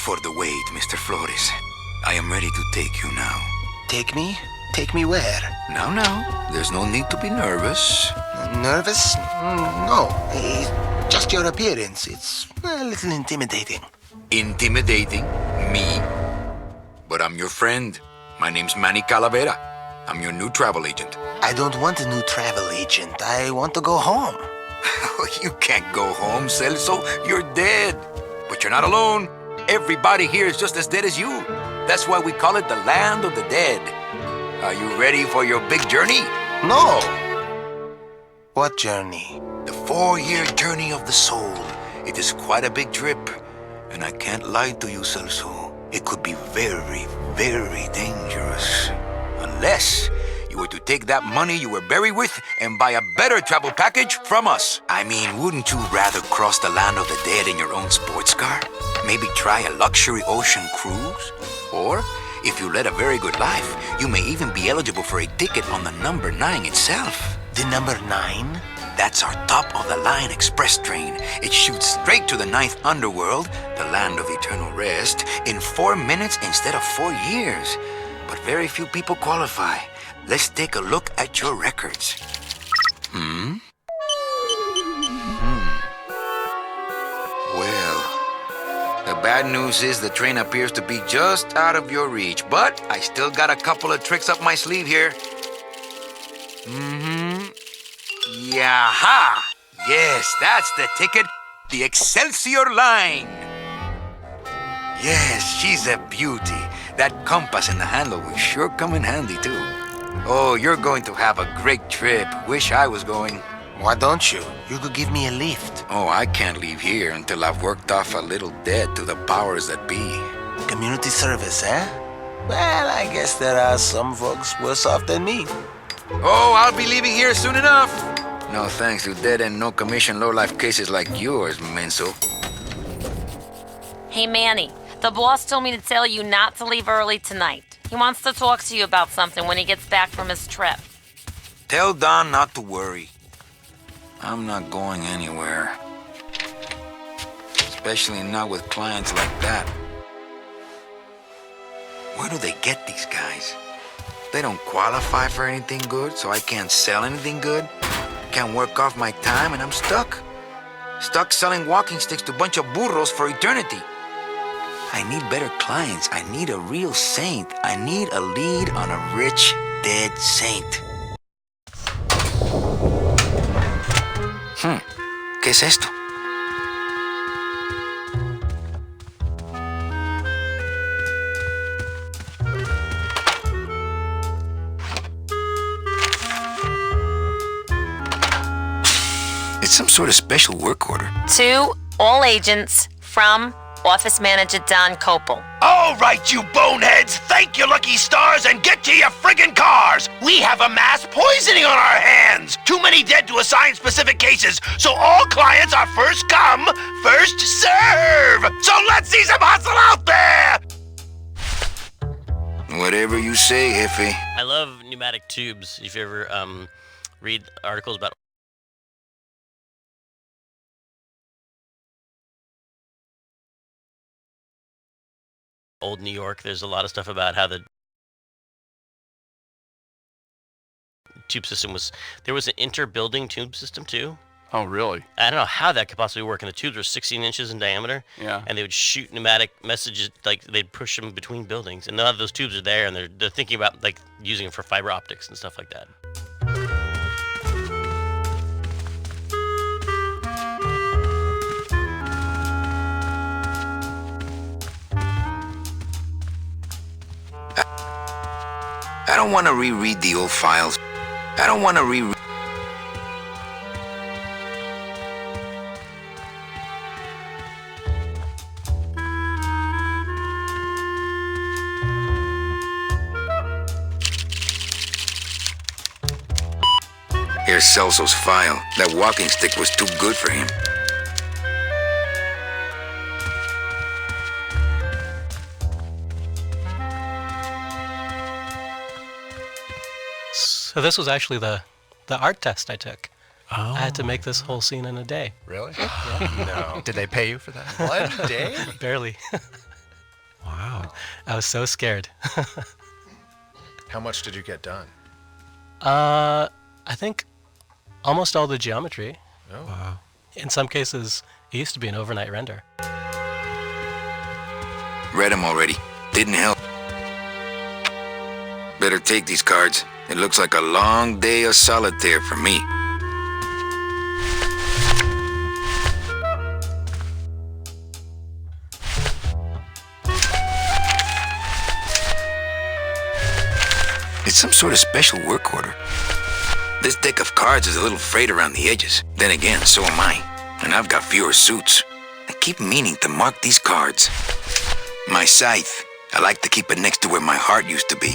for the wait, Mr. Flores. I am ready to take you now. Take me? Take me where? Now, there's no need to be nervous. Nervous? No. Just your appearance. It's a little intimidating. Intimidating? Me? But I'm your friend. My name's Manny Calavera. I'm your new travel agent. I don't want a new travel agent. I want to go home. You can't go home, Celso. You're dead. But you're not alone. Everybody here is just as dead as you. That's why we call it the land of the dead. Are you ready for your big journey? No. What journey? The 4-year journey of the soul. It is quite a big trip. And I can't lie to you, Celso. It could be very, very dangerous. Unless you were to take that money you were buried with and buy a better travel package from us. I mean, wouldn't you rather cross the land of the dead in your own sports car? Maybe try a luxury ocean cruise? Or, if you led a very good life, you may even be eligible for a ticket on the number 9 itself. The number 9? That's our top-of-the-line express train. It shoots straight to the 9th underworld, the land of eternal rest, in 4 minutes instead of 4 years. But very few people qualify. Let's take a look at your records. Well, the bad news is the train appears to be just out of your reach, but I still got a couple of tricks up my sleeve here. Yaha! Yes, that's the ticket. The Excelsior line. Yes, she's a beauty. That compass in the handle will sure come in handy, too. Oh, you're going to have a great trip. Wish I was going. Why don't you? You could give me a lift. Oh, I can't leave here until I've worked off a little debt to the powers that be. Community service, eh? Well, I guess there are some folks worse off than me. Oh, I'll be leaving here soon enough. No thanks to dead and no commission low-life cases like yours, Menso. Hey, Manny. The boss told me to tell you not to leave early tonight. He wants to talk to you about something when he gets back from his trip. Tell Don not to worry. I'm not going anywhere. Especially not with clients like that. Where do they get these guys? They don't qualify for anything good, so I can't sell anything good. Can't work off my time, and I'm stuck. Stuck selling walking sticks to a bunch of burros for eternity. I need better clients. I need a real saint. I need a lead on a rich, dead saint. ¿Qué es esto? It's some sort of special work order. To all agents from Office Manager Don Copel. All right, you boneheads, thank your lucky stars and get to your friggin' cars! We have a mass poisoning on our hands! Too many dead to assign specific cases, so all clients are first come, first serve! So let's see some hustle out there! Whatever you say, Jefe. I love pneumatic tubes. If you ever read articles about old New York, there's a lot of stuff about how the tube system was, there was an inter-building tube system too. Oh, really? I don't know how that could possibly work. And the tubes were 16 inches in diameter. Yeah. And they would shoot pneumatic messages, like they'd push them between buildings. And none of those tubes are there, and they're thinking about like using them for fiber optics and stuff like that. I don't want to reread the old files. I don't want to reread. Here's Celso's file. That walking stick was too good for him. So this was actually the art test I took. Oh. I had to make this whole scene in a day. Really? No. Did they pay you for that? 1 day? Barely. Wow. I was so scared. How much did you get done? I think almost all the geometry. Oh. Wow. In some cases, it used to be an overnight render. Read them already. Didn't help. Better take these cards. It looks like a long day of solitaire for me. It's some sort of special work order. This deck of cards is a little frayed around the edges. Then again, so am I. And I've got fewer suits. I keep meaning to mark these cards. My scythe. I like to keep it next to where my heart used to be.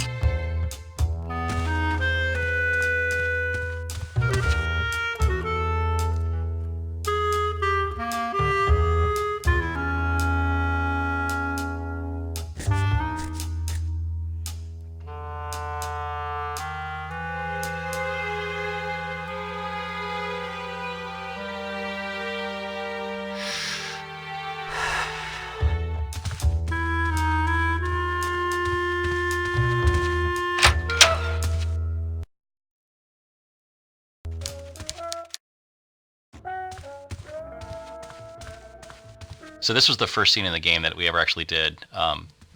So this was the first scene in the game that we ever actually did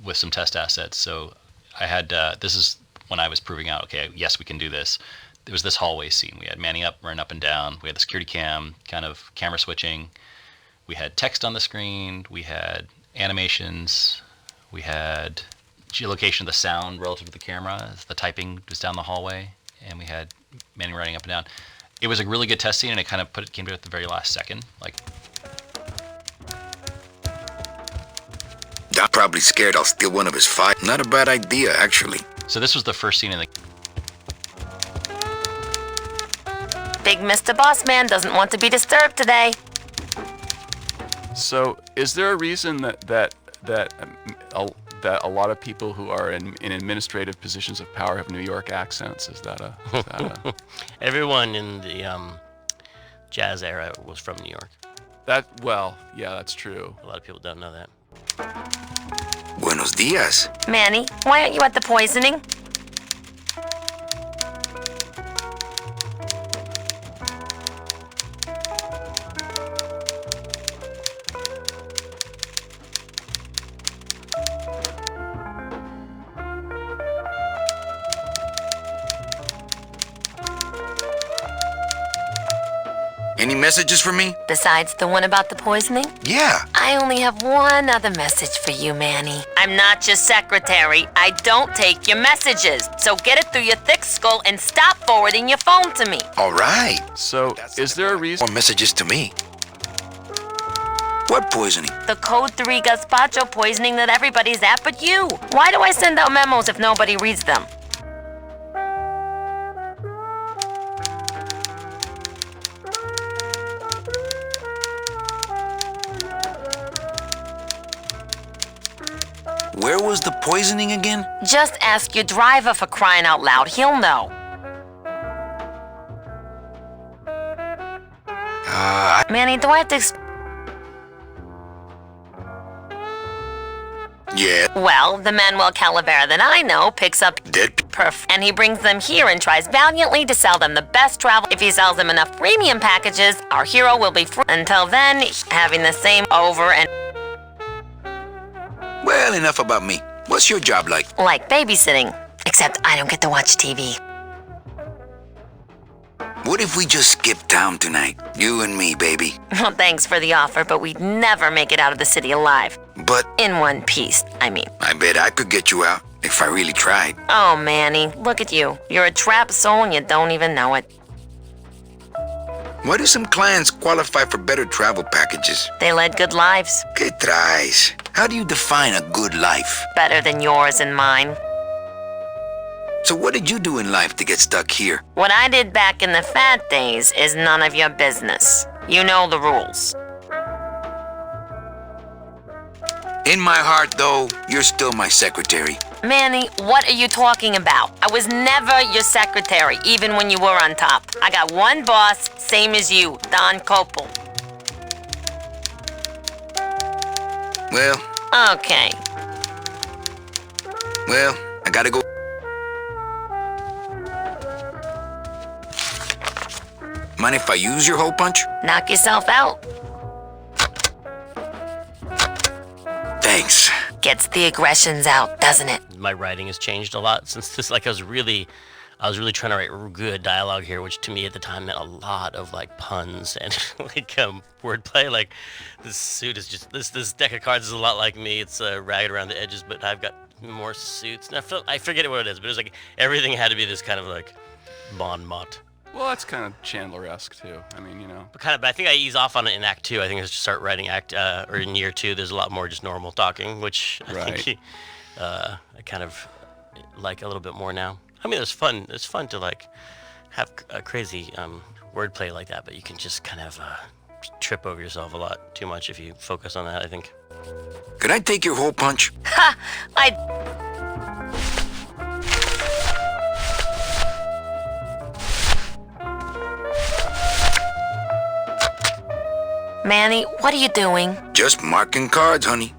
with some test assets. So I had, this is when I was proving out, okay, yes, we can do this. There was this hallway scene. We had manning up, running up and down. We had the security cam, kind of camera switching. We had text on the screen. We had animations. We had geolocation of the sound relative to the camera as the typing was down the hallway. And we had manning running up and down. It was a really good test scene, and it kind of came to it at the very last second. Like, Doc probably scared I'll steal one of his five. Not a bad idea, actually. so this was the first scene in the Big Mr. Boss Man doesn't want to be disturbed today. So, is there a reason that a lot of people who are in administrative positions of power have New York accents? Is that a Everyone in the jazz era was from New York. well, yeah, that's true. A lot of people don't know that. Buenos dias. Manny, why aren't you at the poisoning? Any messages for me? Besides the one about the poisoning? Yeah. I only have one other message for you, Manny. I'm not your secretary. I don't take your messages. So get it through your thick skull and stop forwarding your phone to me. All right. So, is there a reason? More messages to me. What poisoning? The Code 3 gazpacho poisoning that everybody's at but you. Why do I send out memos if nobody reads them? Where was the poisoning again? Just ask your driver for crying out loud. He'll know. Manny, do I have to Yeah. Well, the Manuel Calavera that I know picks up Dead. and he brings them here and tries valiantly to sell them the best travel. If he sells them enough premium packages, our hero will be free. Until then, having the same over and Well, enough about me. What's your job like? like babysitting. Except I don't get to watch TV. What if we just skip town tonight? You and me, baby. Well, thanks for the offer, but we'd never make it out of the city alive. But In one piece, I mean. I bet I could get you out if I really tried. Oh, Manny, look at you. You're a trapped soul and you don't even know it. Why do some clients qualify for better travel packages? They led good lives. ¿Qué traes? How do you define a good life? Better than yours and mine. So what did you do in life to get stuck here? What I did back in the fat days is none of your business. You know the rules. In my heart, though, you're still my secretary. Manny, what are you talking about? I was never your secretary, even when you were on top. I got one boss, same as you, Don Copel. Well, Okay. Well, I gotta go. Mind if I use your hole punch? Knock yourself out. Thanks. Gets the aggressions out, doesn't it? My writing has changed a lot since this. Like I was really trying to write good dialogue here, which to me at the time meant a lot of like puns and like wordplay. Like this suit is just this deck of cards is a lot like me. It's ragged around the edges, but I've got more suits. And I forget what it is, but it was like everything had to be this kind of like bon mot. Well, that's kind of Chandler-esque too. I mean, you know. But I think I ease off on it in Act 2. I think I just start writing or in Year 2, there's a lot more just normal talking, which I think I kind of like a little bit more now. I mean, it's fun. It's fun to like have a crazy wordplay like that, but you can just kind of trip over yourself a lot too much if you focus on that, I think. Could I take your hole punch? Ha! Manny, what are you doing? Just marking cards, honey.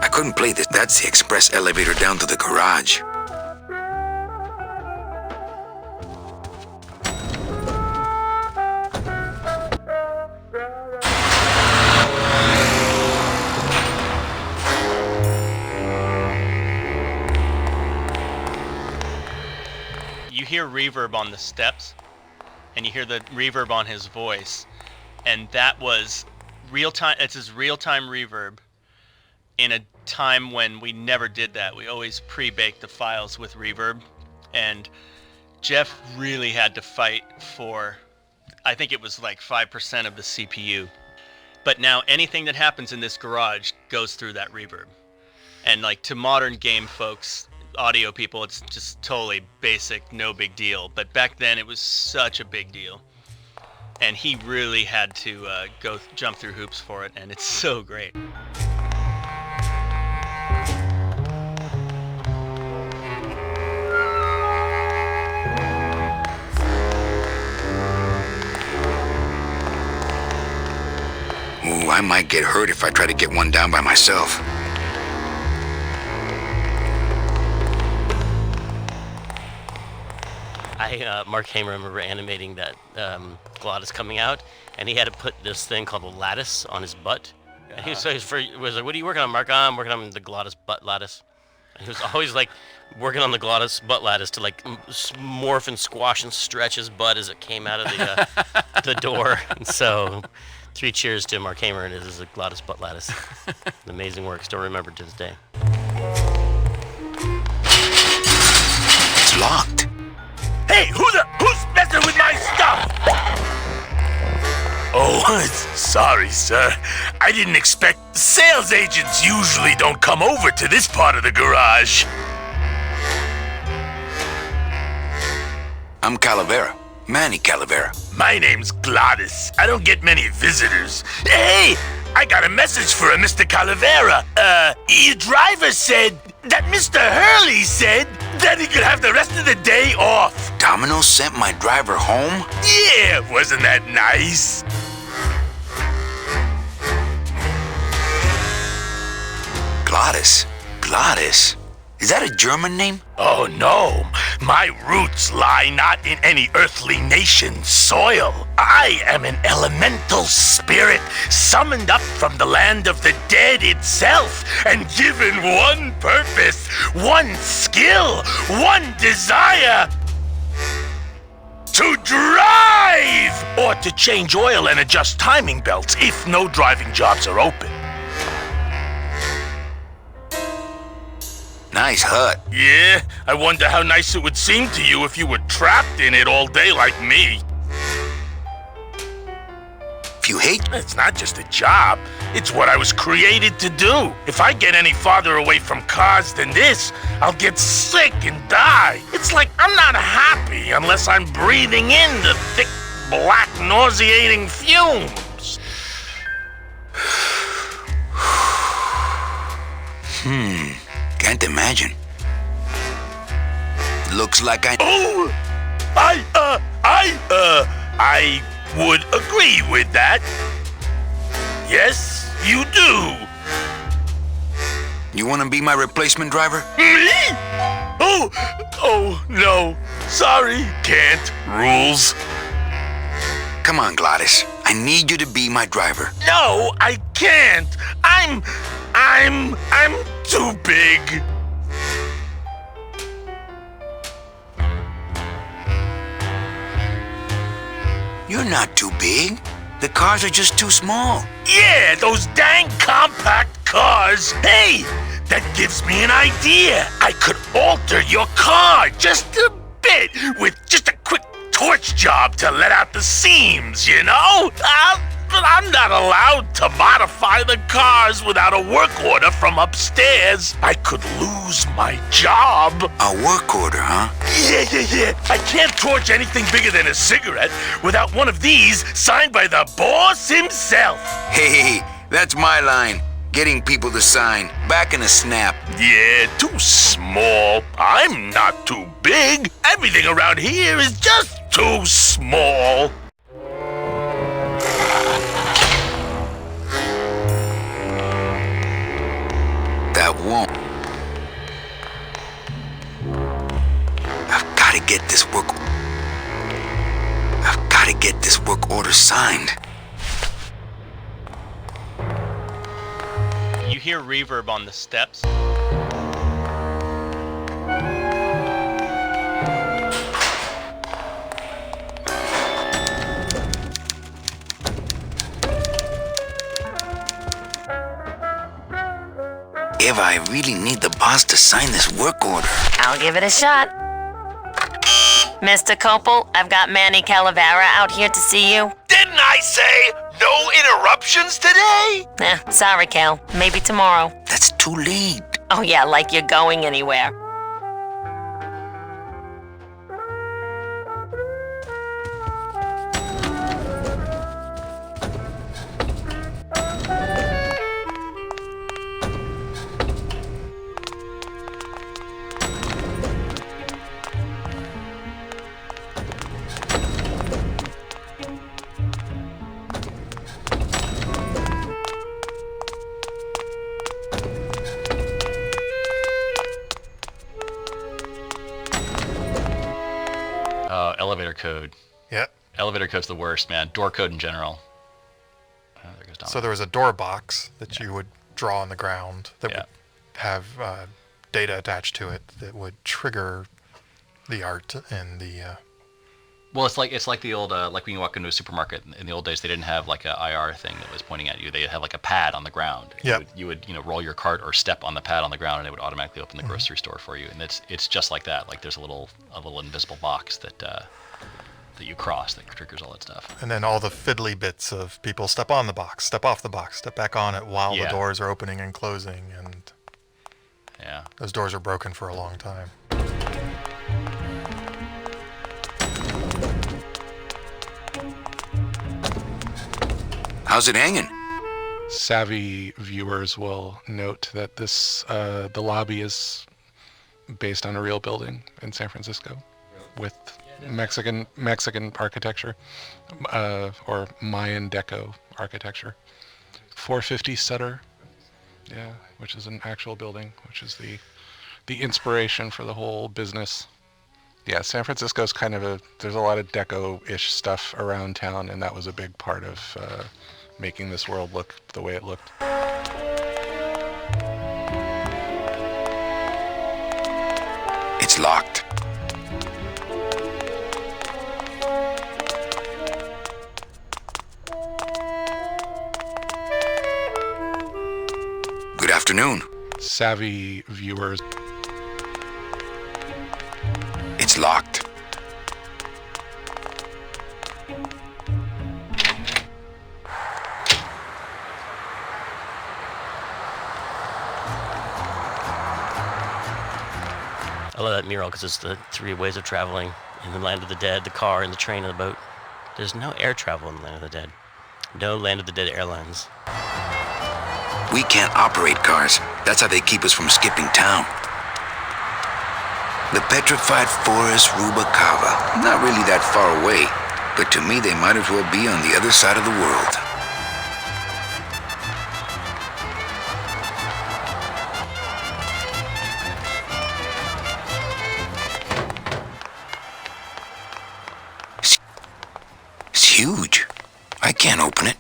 I couldn't play this. That's the express elevator down to the garage. You hear reverb on the steps, and you hear the reverb on his voice, and that was real time. It's his real-time reverb in a time when we never did that. We always pre-baked the files with reverb, and Jeff really had to fight for, I think it was like 5% of the CPU. But now anything that happens in this garage goes through that reverb. And like to modern game folks, audio people, it's just totally basic, no big deal. But back then it was such a big deal. And he really had to jump through hoops for it, and it's so great. Ooh, I might get hurt if I try to get one down by myself. Mark Hamer, I remember animating that Glottis coming out, and he had to put this thing called a lattice on his butt. And he was like, "What are you working on, Mark?" I'm working on the Glottis butt lattice. And he was always like working on the Glottis butt lattice to like morph and squash and stretch his butt as it came out of the door. And so, 3 cheers to Mark Hamer and his Glottis butt lattice. Amazing work, still remembered to this day. It's locked. Hey, who's messing with my stuff? Oh, sorry, sir. I didn't expect... Sales agents usually don't come over to this part of the garage. I'm Calavera. Manny Calavera. My name's Glottis. I don't get many visitors. Hey, I got a message for a Mr. Calavera. Your driver said that Mr. Hurley said that he could have the rest of the day off. Domino sent my driver home? Yeah, wasn't that nice? Glottis. Glottis? Is that a German name? Oh no, my roots lie not in any earthly nation's soil. I am an elemental spirit summoned up from the land of the dead itself and given one purpose, one skill, one desire. To drive! Or to change oil and adjust timing belts if no driving jobs are open. Nice hut. Yeah, I wonder how nice it would seem to you if you were trapped in it all day like me. If you hate... It's not just a job. It's what I was created to do. If I get any farther away from cars than this, I'll get sick and die. It's like I'm not happy unless I'm breathing in the thick, black, nauseating fumes. Can't imagine. Looks like I... Oh! I would agree with that. Yes, you do. You want to be my replacement driver? Me? Oh, no. Sorry, can't. Rules. Come on, Gladys. I need you to be my driver. No, I can't. I'm too big. You're not too big. The cars are just too small. Yeah, those dang compact cars. Hey, that gives me an idea. I could alter your car just a bit with just a quick torch job to let out the seams, you know? But I'm not allowed to modify the cars without a work order from upstairs. I could lose my job. A work order, huh? Yeah. I can't torch anything bigger than a cigarette without one of these signed by the boss himself. Hey, that's my line. Getting people to sign. Back in a snap. Yeah, too small. I'm not too big. Everything around here is just too small. That won't. I've got to get this work order signed. You hear reverb on the steps. Eva, I really need the boss to sign this work order. I'll give it a shot. Mr. Copel, I've got Manny Calavera out here to see you. Didn't I say no interruptions today? Sorry, Cal. Maybe tomorrow. That's too late. Oh yeah, like you're going anywhere. Elevator code. Yep. Elevator code's the worst, man. Door code in general. Oh, there goes Dom. So there was a door box that you would draw on the ground that would have data attached to it that would trigger the art and the. Well, it's like the old like when you walk into a supermarket in the old days, they didn't have like a IR thing that was pointing at you. They had like a pad on the ground. Yep. You would roll your cart or step on the pad on the ground, and it would automatically open the grocery store for you. And it's just like that. Like there's a little invisible box that you cross that triggers all that stuff. And then all the fiddly bits of people step on the box, step off the box, step back on it while the doors are opening and closing, and those doors are broken for a long time. How's it hanging? Savvy viewers will note that the lobby is based on a real building in San Francisco with Mexican architecture, or Mayan Deco architecture. 450 Sutter, which is an actual building, which is the inspiration for the whole business. Yeah, San Francisco's kind of there's a lot of deco-ish stuff around town, and that was a big part of making this world look the way it looked. It's locked. Good afternoon. Savvy viewers. It's locked. I love that mural because it's the three ways of traveling in the land of the dead, the car, and the train and the boat. There's no air travel in the land of the dead. No land of the dead airlines. We can't operate cars. That's how they keep us from skipping town. The petrified forest Rubacava. Not really that far away, but to me they might as well be on the other side of the world. can't open it.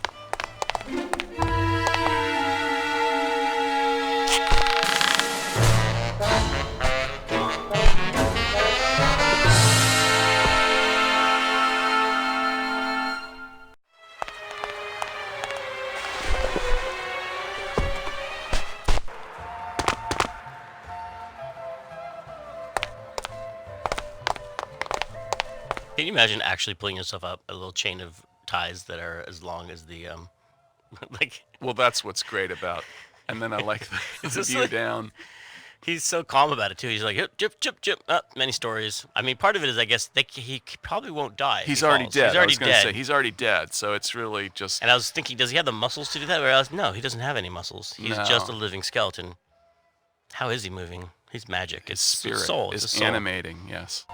Can you imagine actually pulling yourself up a little chain of ties that are as long as the like? Well, that's what's great about. And then I like the view like, down. He's so calm about it too. He's like, chip, chip, chip. Many stories. I mean, part of it is, I guess, he probably won't die. He's already falls. dead. He's already I was gonna dead. say he's already dead. So it's really just. And I was thinking, does he have the muscles to do that? Whereas, no, he doesn't have any muscles. He's just a living skeleton. How is he moving? He's magic. It's spirit soul. is It's a soul. animating. Yes.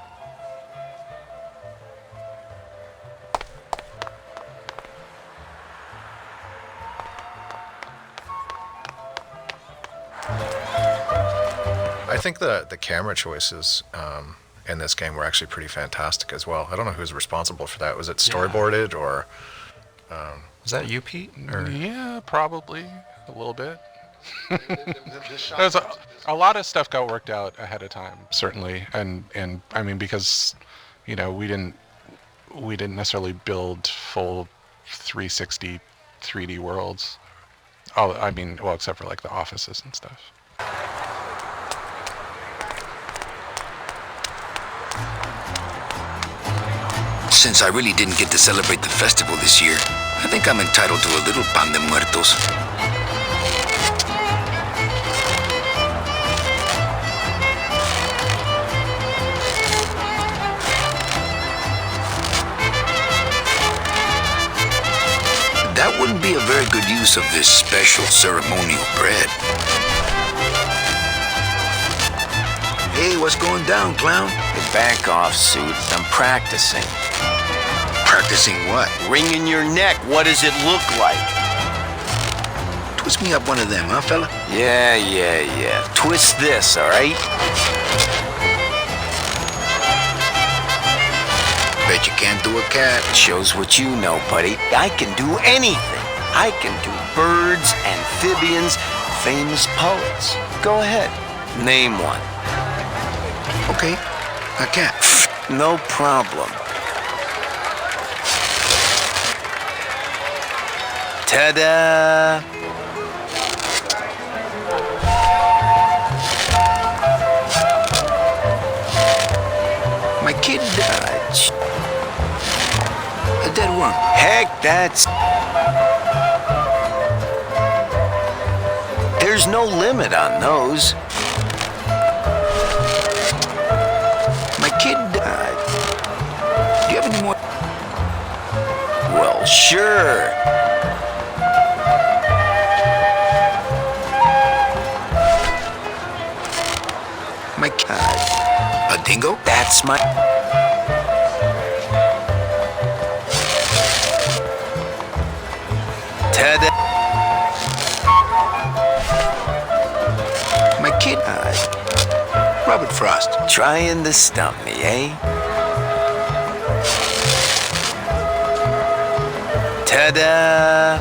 I think the camera choices in this game were actually pretty fantastic as well. I don't know who's responsible for that. Was it storyboarded or was that you, Pete? Or? Yeah, probably a little bit. There's a lot of stuff got worked out ahead of time, certainly, and I mean, because we didn't necessarily build full 360 3D worlds. Oh, I mean, well, except for like the offices and stuff. Since I really didn't get to celebrate the festival this year, I think I'm entitled to a little pan de muertos. That wouldn't be a very good use of this special ceremonial bread. Hey, what's going down, clown? Hey, back off, Suit. I'm practicing. Practicing what? Wringing your neck. What does it look like? Twist me up one of them, huh, fella? Yeah. Twist this, all right? Bet you can't do a cat. Shows what you know, buddy. I can do anything. I can do birds, amphibians, famous poets. Go ahead. Name one. Okay, a cat. No problem. Ta-da! My kid died. A dead worm. Heck, that's... There's no limit on those. My kid died. Do you have any more? Well, sure. My cat. A dingo? That's my... Ta-da! My kid died. Robert Frost. Trying to stump me, eh? Ta-da!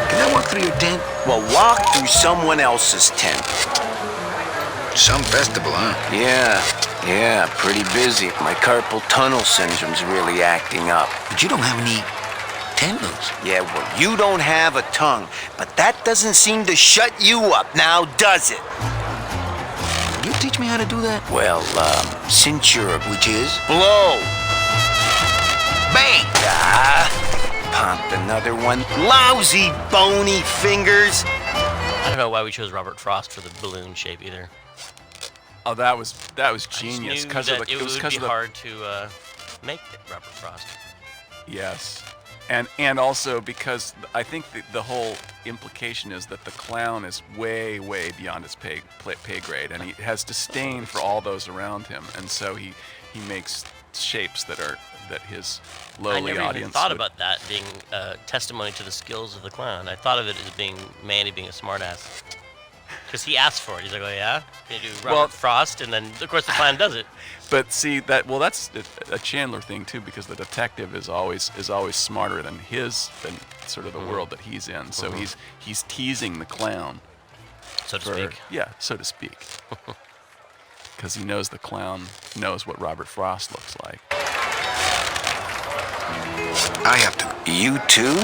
Can I walk through your tent? Well, walk through someone else's tent. Some festival, huh? Yeah, pretty busy. My carpal tunnel syndrome's really acting up. But you don't have any tendons. Yeah, well, you don't have a tongue, but that doesn't seem to shut you up now, does it? Will you teach me how to do that? Well, since you're a... Which is? Blow! Bang! Popped another one. Lousy, bony fingers. I don't know why we chose Robert Frost for the balloon shape either. Oh, that was genius. Because it would be because hard to make Robert Frost. Yes, and also because I think the whole implication is that the clown is way beyond his pay grade, and he has disdain for all those around him, and so he makes shapes that his lowly I never audience even thought would... about that being testimony to the skills of the clown. I thought of it as being Manny being a smartass. Because he asked for it. He's like, oh yeah? Can you do Robert Frost? And then, of course, the clan does it. But see, that's a Chandler thing, too, because the detective is always smarter than sort of the world that he's in. So he's teasing the clown. So to speak. Yeah, so to speak. Because he knows the clown knows what Robert Frost looks like. I have to. You too?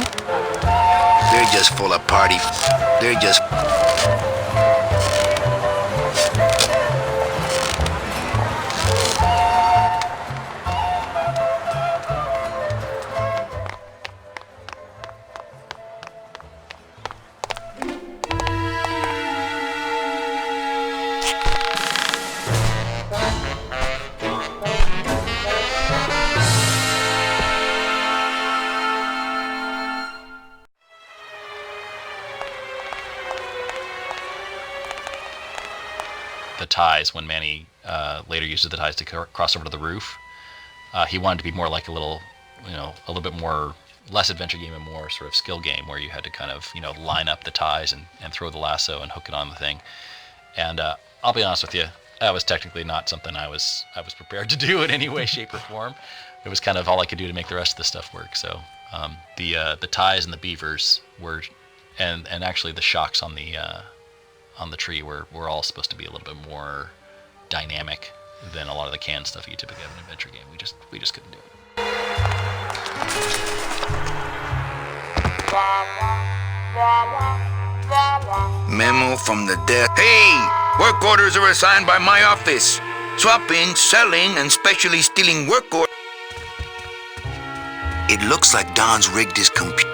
They're just full of party. They're just. The ties, when Manny later uses the ties to cross over to the roof, he wanted to be more like a little bit more, less adventure game and more sort of skill game where you had to kind of, line up the ties and throw the lasso and hook it on the thing. And I'll be honest with you, that was technically not something I was prepared to do in any way, shape, or form. It was kind of all I could do to make the rest of the stuff work. So the ties and the beavers were, and actually the shocks on the tree were all supposed to be a little bit more dynamic than a lot of the canned stuff you typically have in an adventure game. We just couldn't do it. Memo from the death. Hey! Work orders are assigned by my office. Swapping, selling, and specially stealing work orders. It looks like Don's rigged his computer.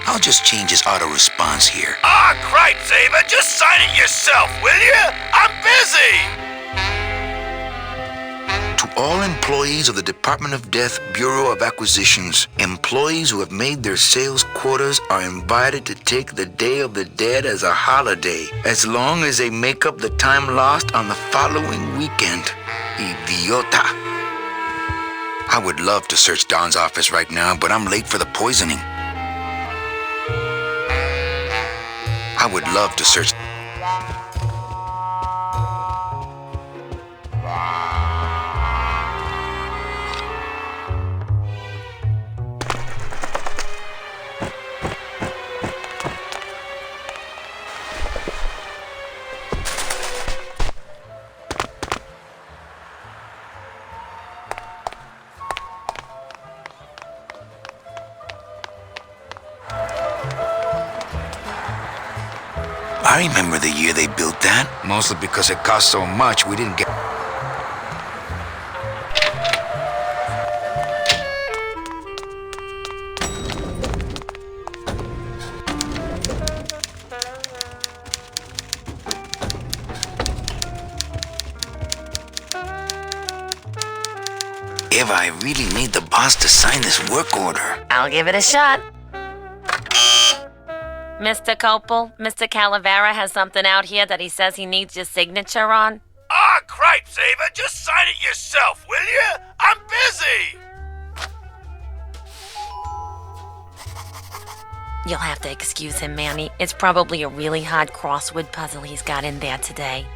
I'll just change his auto response here. Ah, cripe, Saber, just sign it yourself, will you? I'm busy! To all employees of the Department of Death Bureau of Acquisitions, employees who have made their sales quotas are invited to take the Day of the Dead as a holiday, as long as they make up the time lost on the following weekend. Idiota. I would love to search Don's office right now, but I'm late for the poisoning. I would love to search. I remember the year they built that, mostly because it cost so much we didn't get... Eva, I really need the boss to sign this work order. I'll give it a shot. Mr. Copel, Mr. Calavera has something out here that he says he needs your signature on. Ah, cripe, Saber, just sign it yourself, will you? I'm busy! You'll have to excuse him, Manny. It's probably a really hard crossword puzzle he's got in there today.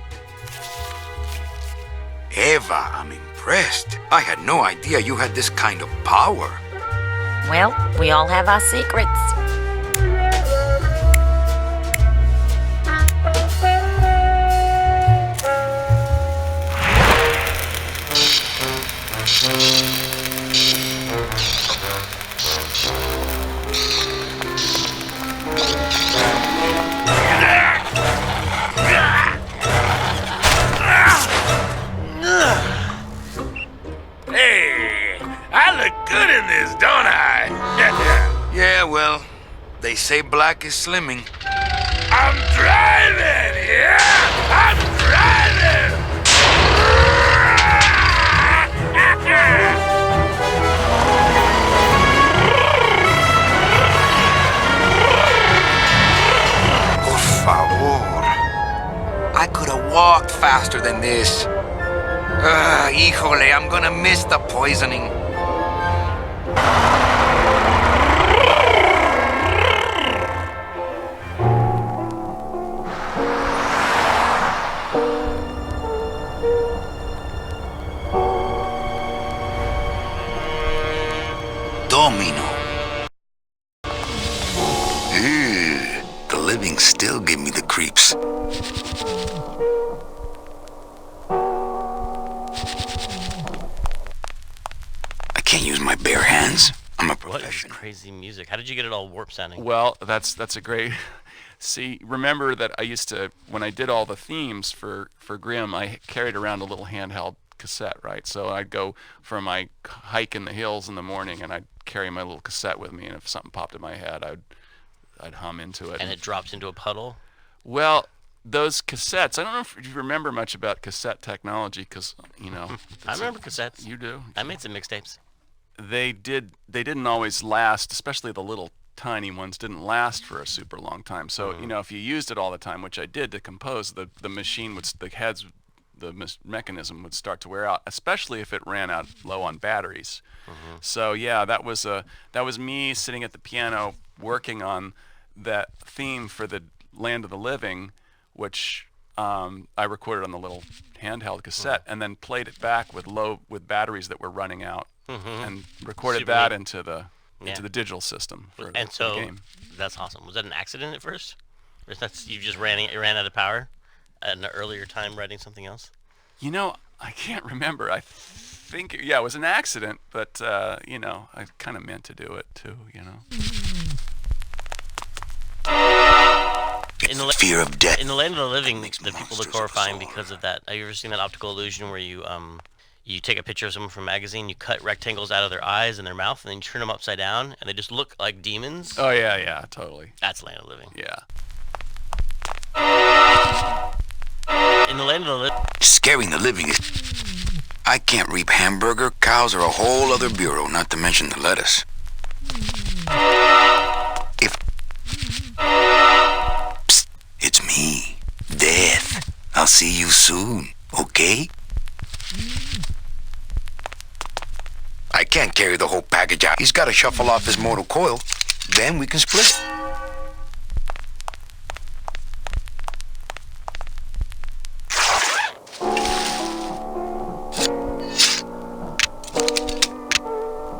Eva, I'm impressed. I had no idea you had this kind of power. Well, we all have our secrets. Hey, I look good in this, don't I? Yeah, well, they say black is slimming. I'm driving, yeah! I'm driving! Por favor. I could have walked faster than this. Híjole, I'm gonna miss the poisoning. Domino. Ew, the living still give me the creeps. I can't use my bare hands. I'm a What is professional. crazy music? How did you get it all warp sounding? Well, that's a great. See, remember that I used to, when I did all the themes for Grimm, I carried around a little handheld cassette, right? So I'd go for my hike in the hills in the morning, and I'd carry my little cassette with me, and if something popped in my head, I'd hum into it. And it drops into a puddle? Well, those cassettes, I don't know if you remember much about cassette technology, because, you know. I remember cassettes. You do? I made some mixtapes. They didn't always last, especially the little tiny ones didn't last for a super long time. So, you know, if you used it all the time, which I did to compose, the machine would, the mechanism would start to wear out, especially if it ran out low on batteries. So yeah, that was me sitting at the piano working on that theme for the Land of the Living, which I recorded on the little handheld cassette, and then played it back with batteries that were running out, and recorded Super that neat. into the digital system for And the so, game. that's awesome. Was that an accident at first? Or you just ran out of power at an earlier time writing something else? You know, I can't remember. I think, yeah, it was an accident, but, you know, I kind of meant to do it too, you know. Fear of death. In the Land of the Living, the people look horrifying because of that. Have you ever seen that optical illusion where you take a picture of someone from a magazine, you cut rectangles out of their eyes and their mouth, and then you turn them upside down, and they just look like demons? Oh, yeah, totally. That's Land of the Living. Yeah. In the Land of the Living... Scaring the living is... I can't reap hamburger, cows are a whole other bureau, not to mention the lettuce. Psst, it's me, Death. I'll see you soon, okay? I can't carry the whole package out. He's got to shuffle off his mortal coil. Then we can split.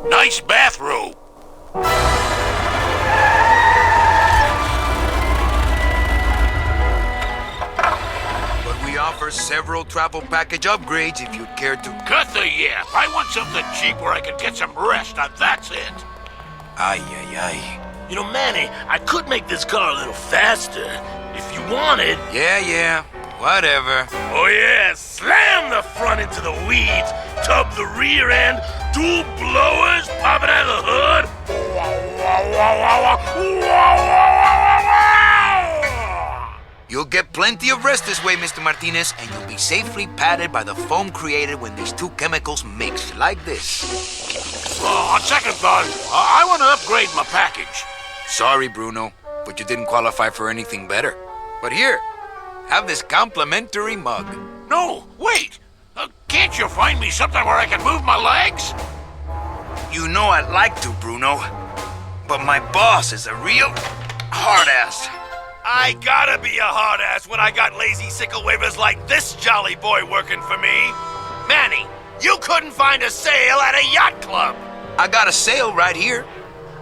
Nice bathrobe. But we offer several travel package upgrades if you'd care to... Cut the yap. I want something cheap where I can get some rest, and that's it. Ay. You know, Manny, I could make this car a little faster if you wanted. Yeah, whatever. Oh yeah, slam the front into the weeds, tub the rear end, dual blowers popping out of the hood. You'll get plenty of rest this way, Mr. Martinez, and you'll be safely padded by the foam created when these two chemicals mix, like this. On second thought, I want to upgrade my package. Sorry, Bruno, but you didn't qualify for anything better. But here, have this complimentary mug. No, wait. Can't you find me something where I can move my legs? You know I'd like to, Bruno, but my boss is a real hard-ass. I gotta be a hard-ass when I got lazy sickle wavers like this jolly boy working for me. Manny, you couldn't find a sale at a yacht club. I got a sale right here.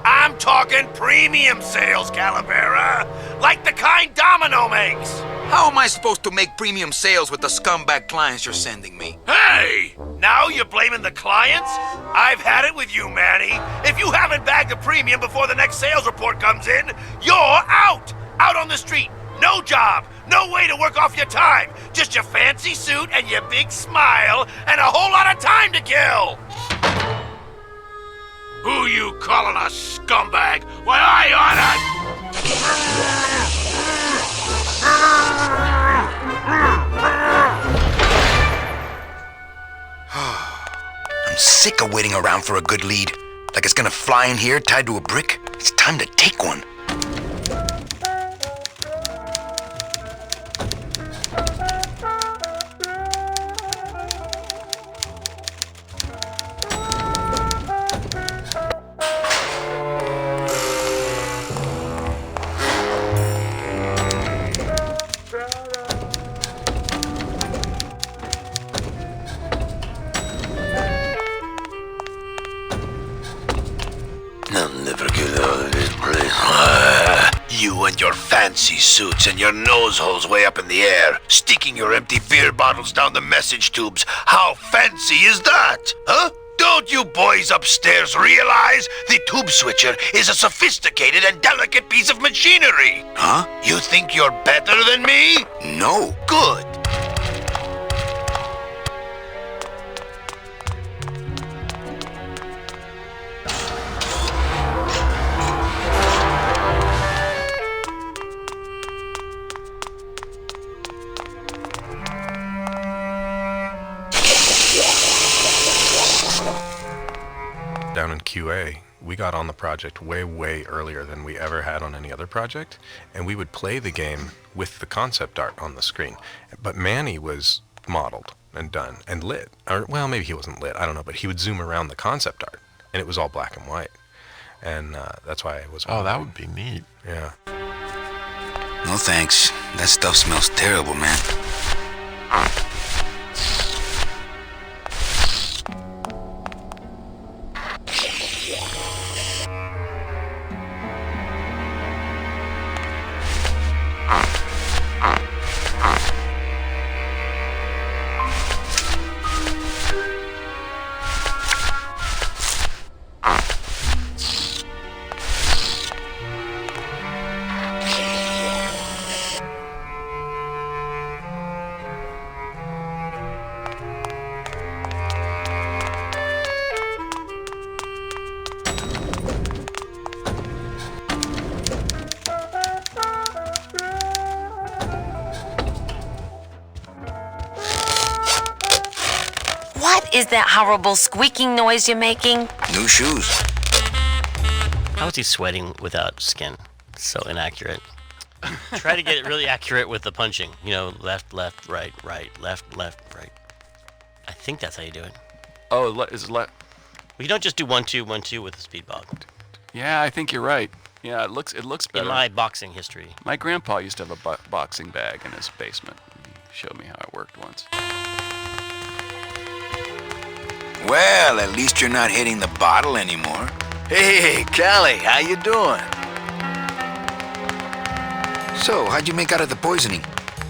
I'm talking premium sales, Calavera. Like the kind Domino makes. How am I supposed to make premium sales with the scumbag clients you're sending me? Hey! Now you're blaming the clients? I've had it with you, Manny. If you haven't bagged a premium before the next sales report comes in, you're out! Out on the street. No job. No way to work off your time. Just your fancy suit and your big smile and a whole lot of time to kill. Who you calling a scumbag? Why, I oughta... I'm sick of waiting around for a good lead. Like it's gonna fly in here tied to a brick. It's time to take one. fancy suits and your nose holes way up in the air, sticking your empty beer bottles down the message tubes. How fancy is that? Huh? Don't you boys upstairs realize the tube switcher is a sophisticated and delicate piece of machinery? Huh? You think you're better than me? No. Good. Down in QA, we got on the project way earlier than we ever had on any other project, and we would play the game with the concept art on the screen. But Manny was modeled and done and lit. Or, well, maybe he wasn't lit, I don't know, but he would zoom around the concept art, and it was all black and white. And that's why I was Oh, that would be neat. Yeah. No thanks. That stuff smells terrible, man. What is that horrible squeaking noise you're making? New shoes. How is he sweating without skin? So inaccurate. Try to get it really accurate with the punching. You know, left, left, right, right, left, left, right. I think that's how you do it. Oh, is it left? Well, you don't just do 1, 2, 1, 2 with the speed bog. Yeah, I think you're right. Yeah, it looks better. In my boxing history. My grandpa used to have a boxing bag in his basement. He showed me how it worked once. Well, at least you're not hitting the bottle anymore. Hey, Callie, how you doing? So, how'd you make out of the poisoning?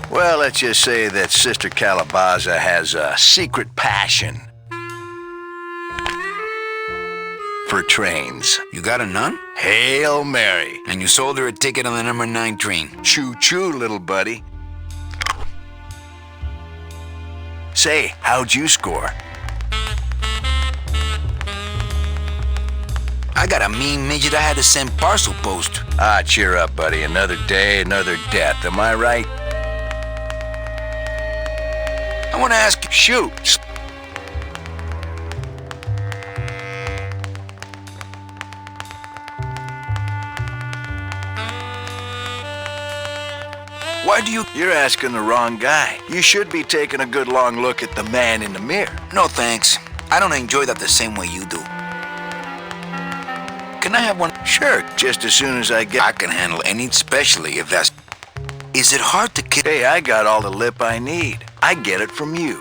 Well, let's just say that Sister Calabaza has a secret passion for trains. You got a nun? Hail Mary. And you sold her a ticket on the number 9 train. Choo-choo, little buddy. Say, how'd you score? I got a mean midget I had to send parcel post. Ah, cheer up, buddy. Another day, another death. Am I right? I want to ask you. Shoot. Why do you... You're asking the wrong guy. You should be taking a good long look at the man in the mirror. No, thanks. I don't enjoy that the same way you do. Can I have one? Sure, just as soon as I get... I can handle any, especially if that's... Is it hard to kill? Hey, I got all the lip I need. I get it from you.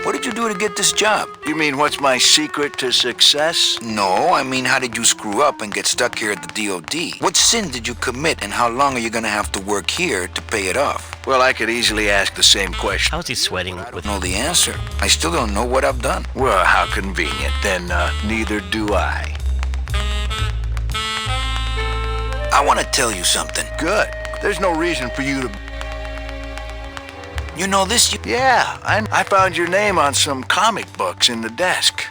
What did you do to get this job? You mean what's my secret to success? No, I mean how did you screw up and get stuck here at the DOD? What sin did you commit and how long are you gonna have to work here to pay it off? Well, I could easily ask the same question. How is he sweating I don't with... know the answer. I still don't know what I've done. Well, how convenient. Then neither do I. I want to tell you something. Good. There's no reason for you to... You know this? Yeah, I found your name on some comic books in the desk.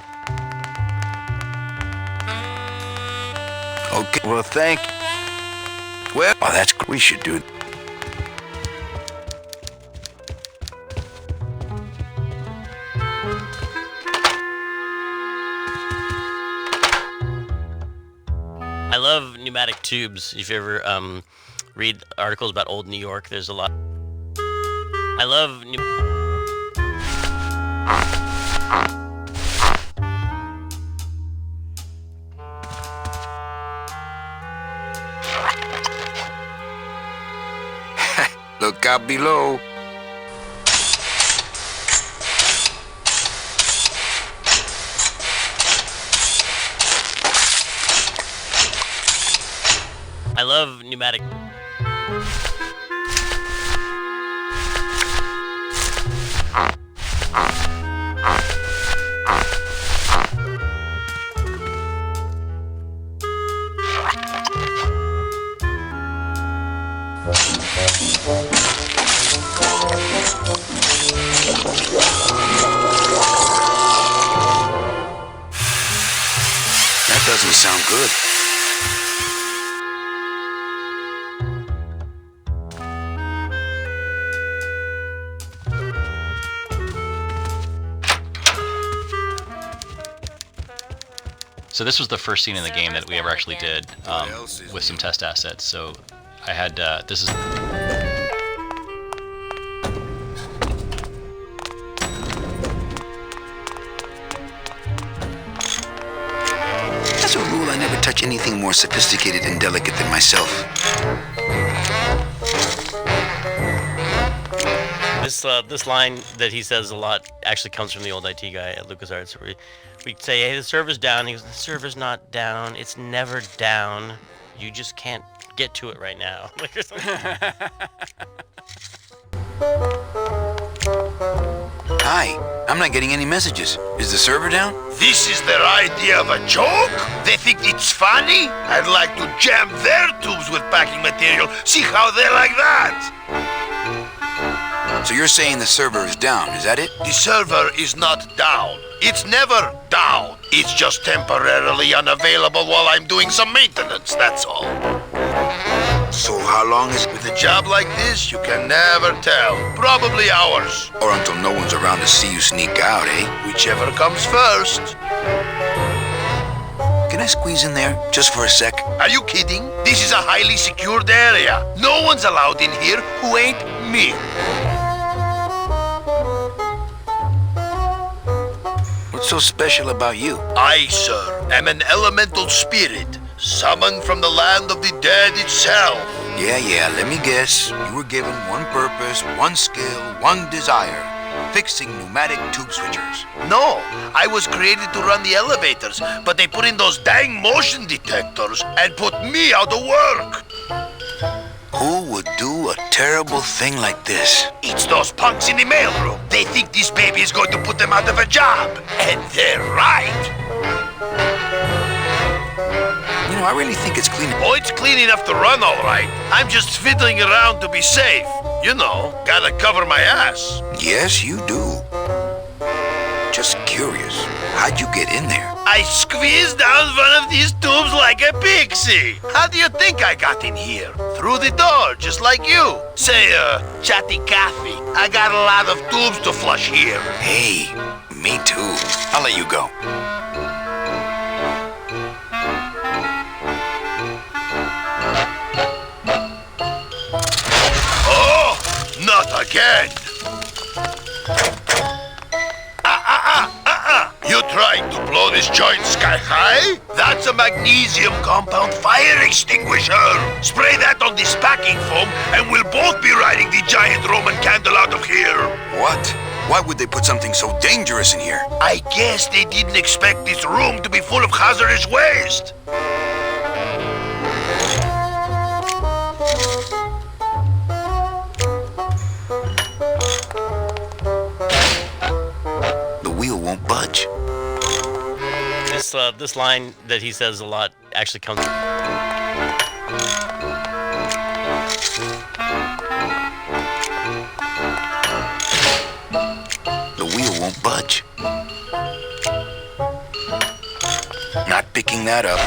Okay. Well, thank you. Well, Oh, that's... We should do... I love pneumatic tubes. If you ever read articles about old New York, there's a lot. I love look out below. I love pneumatic. That doesn't sound good. So this was the first scene in the game that we ever actually did with some test assets. So I had this is. As a rule, I never touch anything more sophisticated and delicate than myself. This line that he says a lot actually comes from the old IT guy at LucasArts. Where we'd say, "Hey, the server's down." He goes, "The server's not down. It's never down. You just can't get to it right now." Like or something. Hi, I'm not getting any messages. Is the server down? This is their idea of a joke? They think it's funny? I'd like to jam their tubes with packing material. See how they like that? So you're saying the server is down, is that it? The server is not down. It's never down. It's just temporarily unavailable while I'm doing some maintenance, that's all. So how long is it? With a job like this, you can never tell. Probably hours. Or until no one's around to see you sneak out, eh? Whichever comes first. Can I squeeze in there, just for a sec? Are you kidding? This is a highly secured area. No one's allowed in here who ain't me. What's so special about you? I, sir, am an elemental spirit, summoned from the land of the dead itself. Yeah, let me guess. You were given one purpose, one skill, one desire. Fixing pneumatic tube switchers. No, I was created to run the elevators, but they put in those dang motion detectors and put me out of work. Who would do a terrible thing like this? It's those punks in the mailroom. They think this baby is going to put them out of a job. And they're right. You know, I really think it's clean. Oh, it's clean enough to run, all right. I'm just fiddling around to be safe. You know, gotta cover my ass. Yes, you do. Just curious, how'd you get in there? I squeezed down one of these tubes like a pixie. How do you think I got in here? Through the door, just like you. Say, chatty Cathy, I got a lot of tubes to flush here. Hey, me too. I'll let you go. Not again! You trying to blow this joint sky high? That's a magnesium compound fire extinguisher! Spray that on this packing foam and we'll both be riding the giant Roman candle out of here! What? Why would they put something so dangerous in here? I guess they didn't expect this room to be full of hazardous waste! Won't budge. This line that he says a lot actually comes. The wheel won't budge. Not picking that up.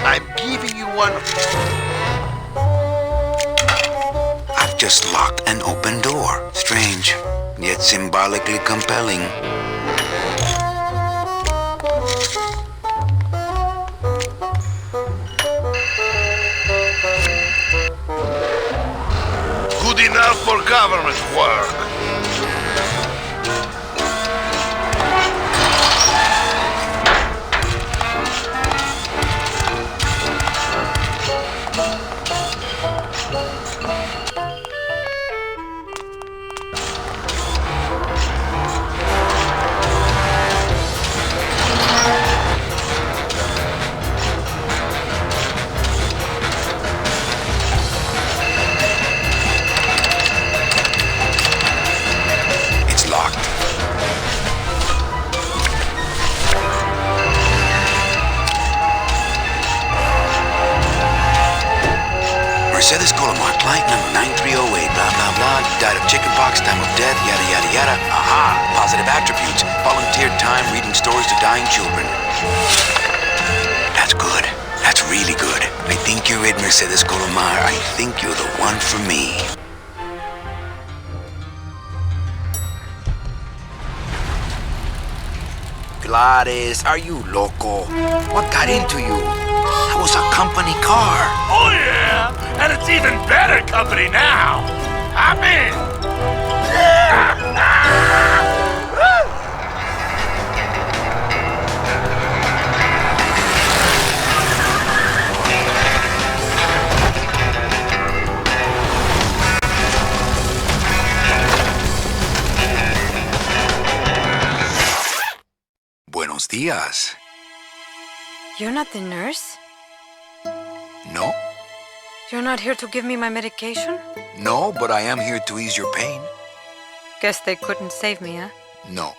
I'm giving you one. I've just locked an open door. Strange, yet symbolically compelling. Good enough for government work. Mercedes Colomar, client number 9308, blah, blah, blah. Died of chickenpox, time of death, yada, yada, yada. Aha! Positive attributes. Volunteered time reading stories to dying children. That's good. That's really good. I think you're it, Mercedes Colomar. I think you're the one for me. Gladys, are you loco? What got into you? That was a company car. Oh yeah, and it's even better company now. I'm in. Buenos días. You're not the nurse? No? You're not here to give me my medication? No, but I am here to ease your pain. Guess they couldn't save me, huh? No,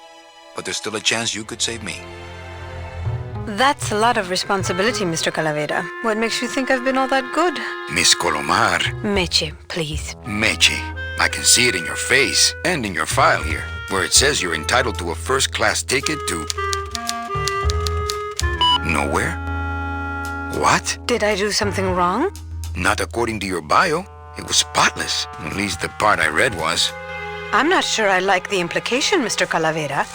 but there's still a chance you could save me. That's a lot of responsibility, Mr. Calavera. What makes you think I've been all that good? Miss Colomar. Meche, please. Meche. I can see it in your face and in your file here, where it says you're entitled to a first-class ticket to... nowhere? What? Did I do something wrong? Not according to your bio. It was spotless. At least the part I read was. I'm not sure I like the implication, Mr. Calavera.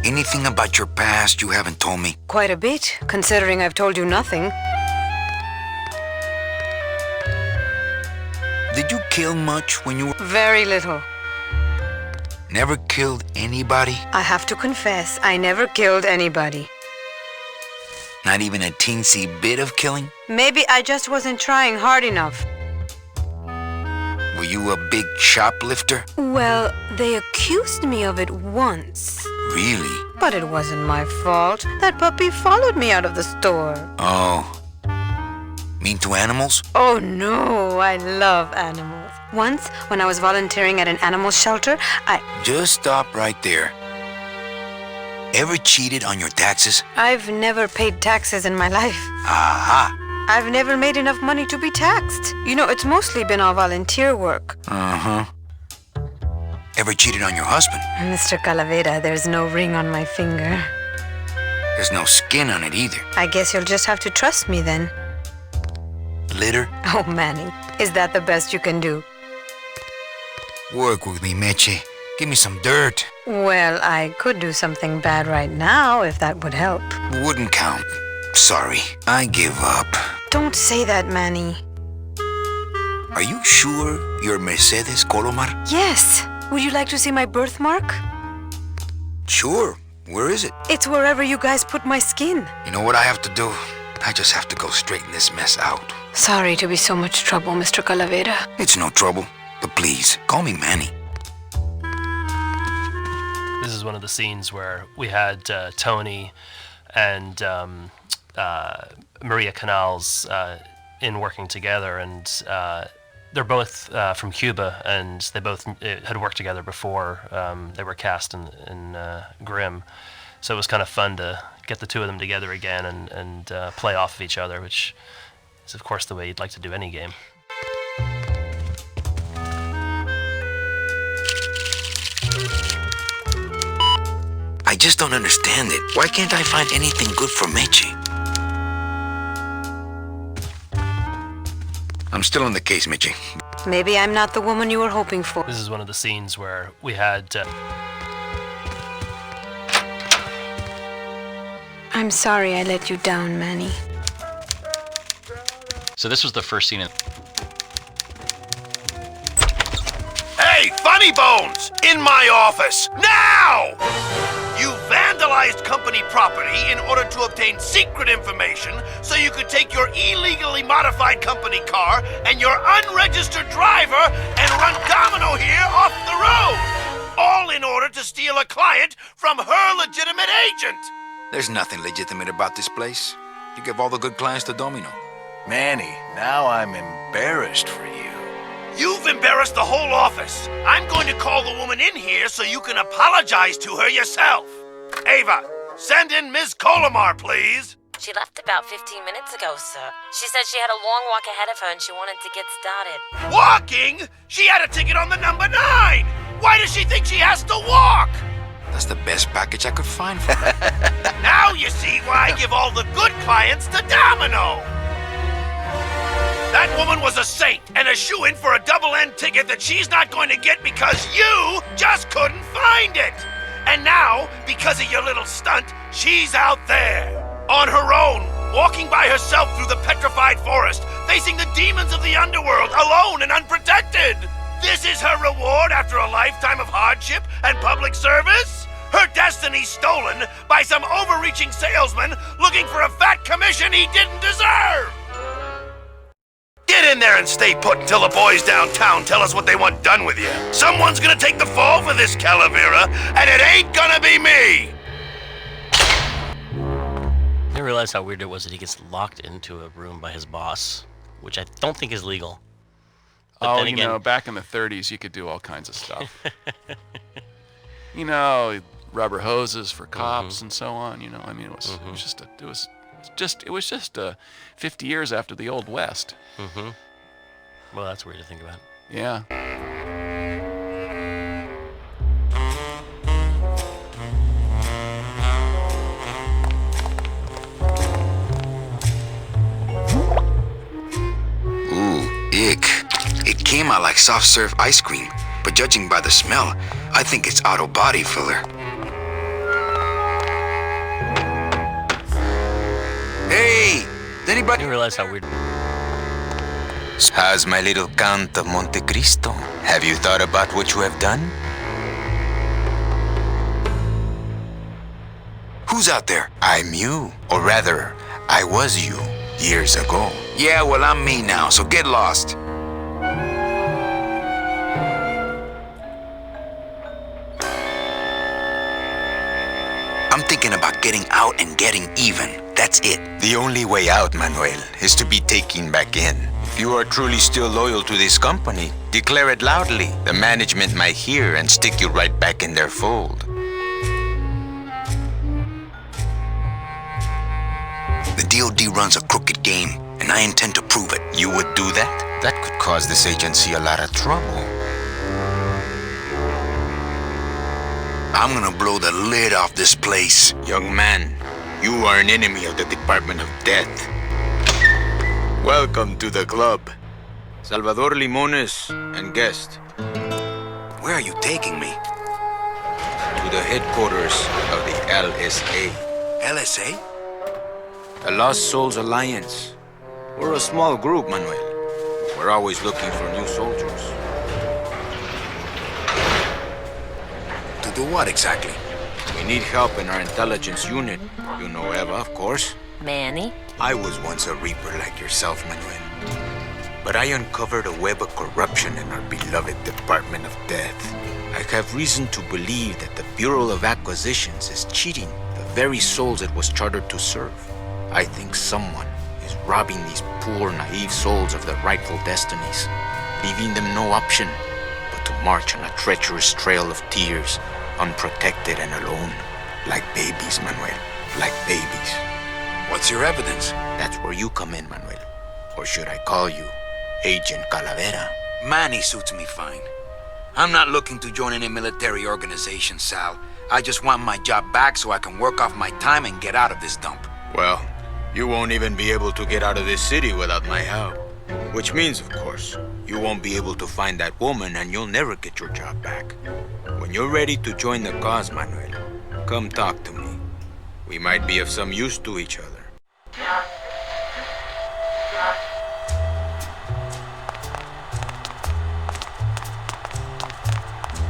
Anything about your past you haven't told me? Quite a bit, considering I've told you nothing. Did you kill much when you were... Very little. Never killed anybody? I have to confess, I never killed anybody. Not even a teensy bit of killing? Maybe I just wasn't trying hard enough. Were you a big shoplifter? Well, they accused me of it once. Really? But it wasn't my fault. That puppy followed me out of the store. Oh. Mean to animals? Oh no, I love animals. Once, when I was volunteering at an animal shelter, Just stop right there. Ever cheated on your taxes? I've never paid taxes in my life. Aha! I've never made enough money to be taxed. You know, it's mostly been all volunteer work. Uh-huh. Ever cheated on your husband? Mr. Calavera, there's no ring on my finger. There's no skin on it either. I guess you'll just have to trust me then. Litter? Oh, Manny, is that the best you can do? Work with me, Meche. Give me some dirt. Well, I could do something bad right now, if that would help. Wouldn't count. Sorry, I give up. Don't say that, Manny. Are you sure you're Mercedes Colomar? Yes. Would you like to see my birthmark? Sure. Where is it? It's wherever you guys put my skin. You know what I have to do? I just have to go straighten this mess out. Sorry to be so much trouble, Mr. Calavera. It's no trouble. But please, call me Manny. This is one of the scenes where we had Tony and Maria Canals in working together, and they're both from Cuba, and they both had worked together before they were cast in Grimm. So it was kind of fun to get the two of them together again and play off of each other, which is, of course, the way you'd like to do any game. I just don't understand it. Why can't I find anything good for Meche? I'm still on the case, Meche. Maybe I'm not the woman you were hoping for. This is one of the scenes where we had... I'm sorry I let you down, Manny. So this was the first scene in... Hey, Funny Bones! In my office! Now! You vandalized company property in order to obtain secret information so you could take your illegally modified company car and your unregistered driver and run Domino here off the road! All in order to steal a client from her legitimate agent! There's nothing legitimate about this place. You give all the good clients to Domino. Manny, now I'm embarrassed for you. You've embarrassed the whole office. I'm going to call the woman in here so you can apologize to her yourself. Ava, send in Ms. Colomar, please. She left about 15 minutes ago, sir. She said she had a long walk ahead of her and she wanted to get started. Walking? She had a ticket on the number 9. Why does she think she has to walk? That's the best package I could find for her. Now you see why I give all the good clients to Domino. That woman was a saint and a shoo-in for a double-end ticket that she's not going to get because you just couldn't find it. And now, because of your little stunt, she's out there, on her own, walking by herself through the petrified forest, facing the demons of the underworld, alone and unprotected. This is her reward after a lifetime of hardship and public service? Her destiny stolen by some overreaching salesman looking for a fat commission he didn't deserve! Get in there and stay put until the boys downtown tell us what they want done with you. Someone's gonna take the fall for this, Calavera, and it ain't gonna be me! I didn't realize how weird it was that he gets locked into a room by his boss, which I don't think is legal. But then again, back in the 30s, you could do all kinds of stuff. Rubber hoses for cops and so on. It was just 50 years after the Old West. Well, that's weird to think about. Yeah. Ooh, ick. It came out like soft serve ice cream, but judging by the smell, I think it's auto body filler. Hey! Does anybody... I didn't realize how weird... How's my little Count of Monte Cristo? Have you thought about what you have done? Who's out there? I'm you. Or rather, I was you years ago. Yeah, well, I'm me now, so get lost. I'm thinking about getting out and getting even. That's it. The only way out, Manuel, is to be taken back in. If you are truly still loyal to this company, declare it loudly. The management might hear and stick you right back in their fold. The DOD runs a crooked game, and I intend to prove it. You would do that? That could cause this agency a lot of trouble. I'm gonna blow the lid off this place. Young man, you are an enemy of the Department of Death. Welcome to the club. Salvador Limones and guest. Where are you taking me? To the headquarters of the LSA. LSA? The Lost Souls Alliance. We're a small group, Manuel. We're always looking for new soldiers. To do what exactly? We need help in our intelligence unit. You know Eva, of course. Manny? I was once a Reaper like yourself, Manuel. But I uncovered a web of corruption in our beloved Department of Death. I have reason to believe that the Bureau of Acquisitions is cheating the very souls it was chartered to serve. I think someone is robbing these poor, naive souls of their rightful destinies, leaving them no option but to march on a treacherous trail of tears, unprotected and alone, like babies, Manuel, like babies. What's your evidence? That's where you come in, Manuel. Or should I call you Agent Calavera? Manny suits me fine. I'm not looking to join any military organization, Sal. I just want my job back so I can work off my time and get out of this dump. Well, you won't even be able to get out of this city without my help. Which means, of course, you won't be able to find that woman and you'll never get your job back. When you're ready to join the cause, Manuel, come talk to me. We might be of some use to each other.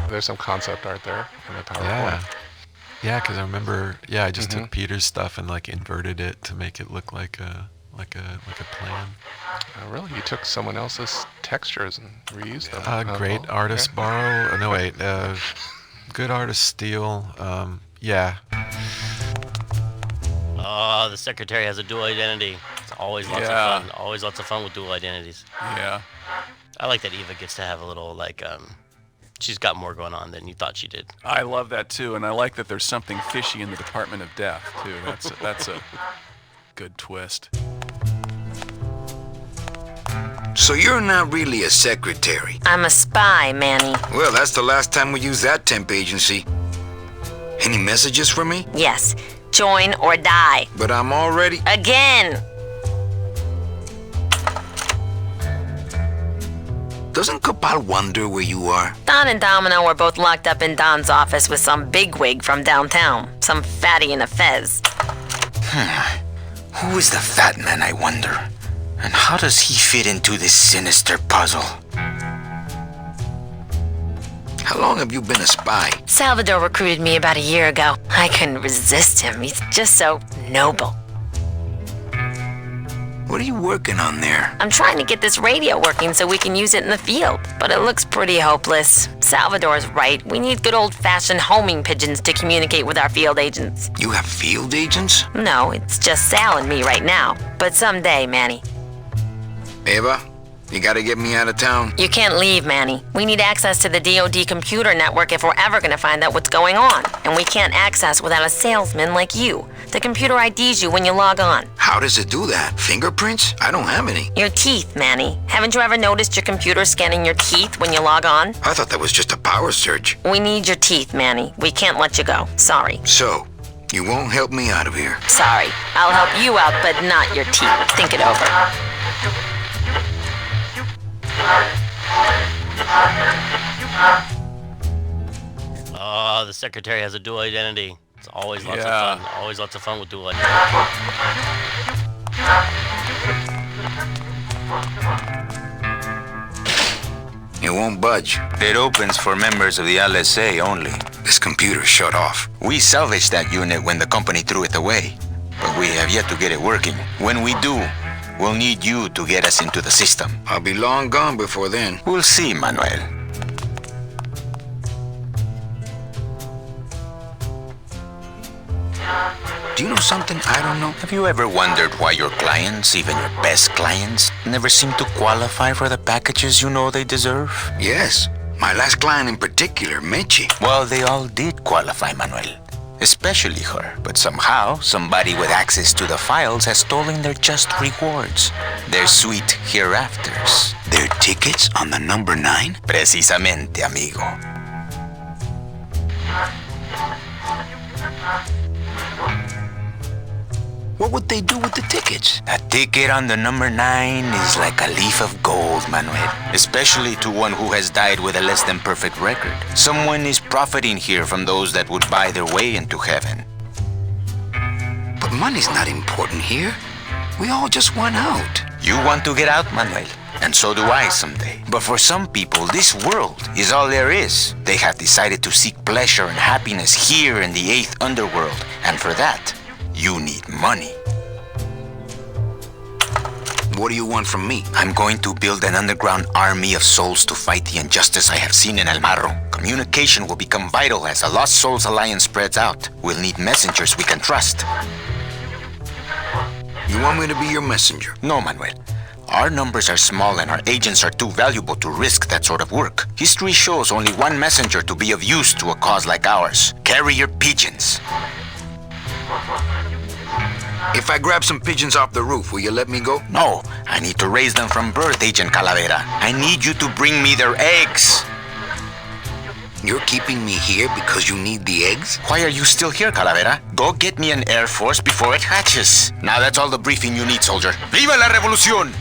There's some concept art there in the PowerPoint. Yeah, because I remember. Yeah, I just took Peter's stuff and like inverted it to make it look like a plan. Oh, really? You took someone else's textures and reused them. Great artist borrow. Oh, no, wait. Good artist steal. Yeah. Oh, the secretary has a dual identity. It's always lots of fun. Always lots of fun with dual identities. Yeah. I like that Eva gets to have a little, like, she's got more going on than you thought she did. I love that too, and I like that there's something fishy in the Department of Death too. That's a good twist. So you're not really a secretary. I'm a spy, Manny. Well, that's the last time we used that temp agency. Any messages for me? Yes. Join or die. But I'm already... Again! Doesn't Kapal wonder where you are? Don and Domino were both locked up in Don's office with some bigwig from downtown. Some fatty in a fez. Who is the fat man, I wonder? And how does he fit into this sinister puzzle? How long have you been a spy? Salvador recruited me about a year ago. I couldn't resist him. He's just so noble. What are you working on there? I'm trying to get this radio working so we can use it in the field, but it looks pretty hopeless. Salvador's right. We need good old-fashioned homing pigeons to communicate with our field agents. You have field agents? No, it's just Sal and me right now. But someday, Manny. Eva, you gotta get me out of town. You can't leave, Manny. We need access to the DoD computer network if we're ever gonna find out what's going on. And we can't access without a salesman like you. The computer IDs you when you log on. How does it do that? Fingerprints? I don't have any. Your teeth, Manny. Haven't you ever noticed your computer scanning your teeth when you log on? I thought that was just a power surge. We need your teeth, Manny. We can't let you go. Sorry. So, you won't help me out of here? Sorry. I'll help you out, but not your teeth. Think it over. Oh, the secretary has a dual identity. It's always lots of fun. Always lots of fun with dual identity. It won't budge. It opens for members of the LSA only. This computer shut off. We salvaged that unit when the company threw it away, but we have yet to get it working. When we do, we'll need you to get us into the system. I'll be long gone before then. We'll see, Manuel. Do you know something I don't know? Have you ever wondered why your clients, even your best clients, never seem to qualify for the packages you know they deserve? Yes. My last client in particular, Mechi. Well, they all did qualify, Manuel. Especially her. But somehow, somebody with access to the files has stolen their just rewards. Their sweet hereafters. Their tickets on the number 9? Precisamente, amigo. What would they do with the tickets? A ticket on the number 9 is like a leaf of gold, Manuel. Especially to one who has died with a less than perfect record. Someone is profiting here from those that would buy their way into heaven. But money's not important here. We all just want out. You want to get out, Manuel? And so do I someday. But for some people, this world is all there is. They have decided to seek pleasure and happiness here in the 8th underworld. And for that, you need money. What do you want from me? I'm going to build an underground army of souls to fight the injustice I have seen in El Marrow. Communication will become vital as the Lost Souls Alliance spreads out. We'll need messengers we can trust. You want me to be your messenger? No, Manuel. Our numbers are small and our agents are too valuable to risk that sort of work. History shows only one messenger to be of use to a cause like ours. Carrier pigeons. If I grab some pigeons off the roof, will you let me go? No, I need to raise them from birth, Agent Calavera. I need you to bring me their eggs. You're keeping me here because you need the eggs? Why are you still here, Calavera? Go get me an Air Force before it hatches. Now that's all the briefing you need, soldier. ¡Viva la revolución!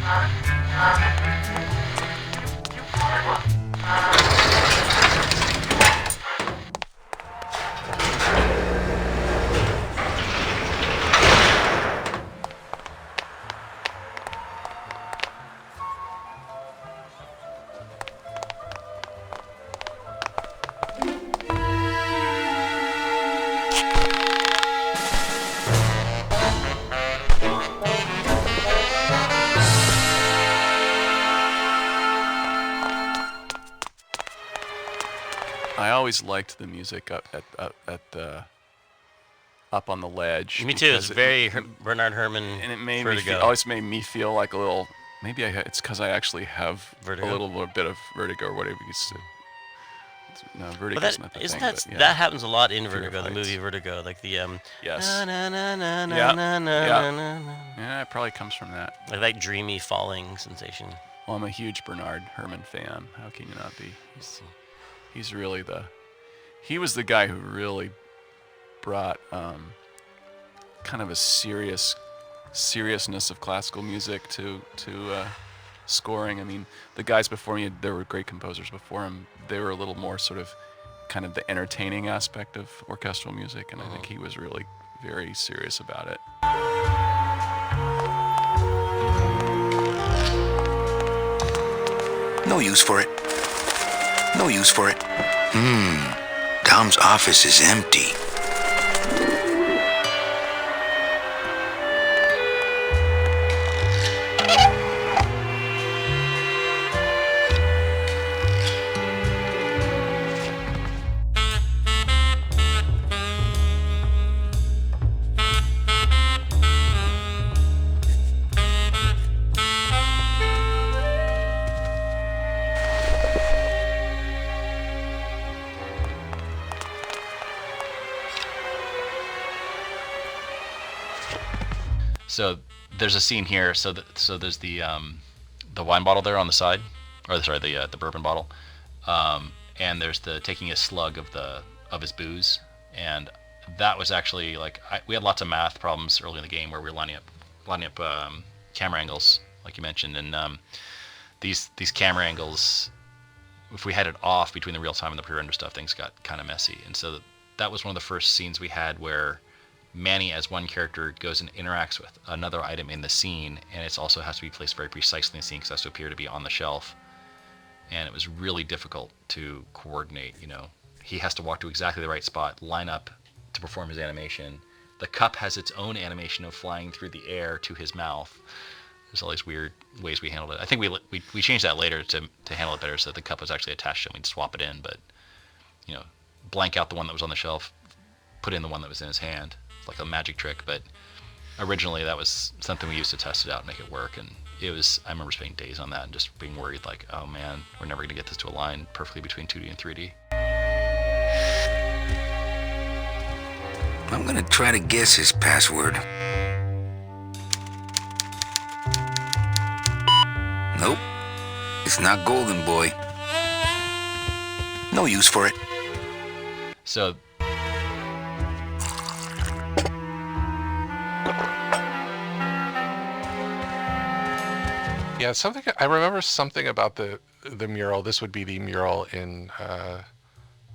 I always liked the music up on the ledge. Me too. It's very Bernard Herrmann. And it made Vertigo. always made me feel like a little Maybe it's because I actually have Vertigo? a little bit of vertigo or whatever you said. No, vertigo's not the isn't thing. that But, yeah. that happens a lot in Fear of Vertigo, the movie heights. Vertigo, like the Yes. na, na, na, na, Yeah, na, na, yeah. na, na, na. Yeah, it probably comes from that. Like that dreamy falling sensation. Well, I'm a huge Bernard Herrmann fan. How can you not be? He's really he was the guy who really brought kind of a seriousness of classical music to scoring. I mean, the guys before me, there were great composers before him. They were a little more sort of kind of the entertaining aspect of orchestral music, and I think he was really very serious about it. No use for it. No use for it. Dom's office is empty. So there's a scene here. So there's the wine bottle there on the side, or sorry, the bourbon bottle, and there's the taking a slug of his booze, and that was actually like we had lots of math problems early in the game where we were lining up camera angles, like you mentioned, and these camera angles, if we had it off between the real time and the pre-render stuff, things got kind of messy, and so that was one of the first scenes we had where Manny as one character goes and interacts with another item in the scene, and it also has to be placed very precisely in the scene because it has to appear to be on the shelf. And it was really difficult to coordinate. You know, he has to walk to exactly the right spot, line up to perform his animation. The cup has its own animation of flying through the air to his mouth. There's all these weird ways we handled it. I think we changed that later to handle it better, so that the cup was actually attached to him. We'd swap it in, but you know, blank out the one that was on the shelf, put in the one that was in his hand. Like a magic trick, but originally that was something we used to test it out and make it work, and I remember spending days on that and just being worried like, oh man, we're never gonna get this to align perfectly between 2D and 3D. I'm gonna try to guess his password. Nope. It's not Golden Boy. No use for it. So yeah, I remember something about the mural. This would be the mural in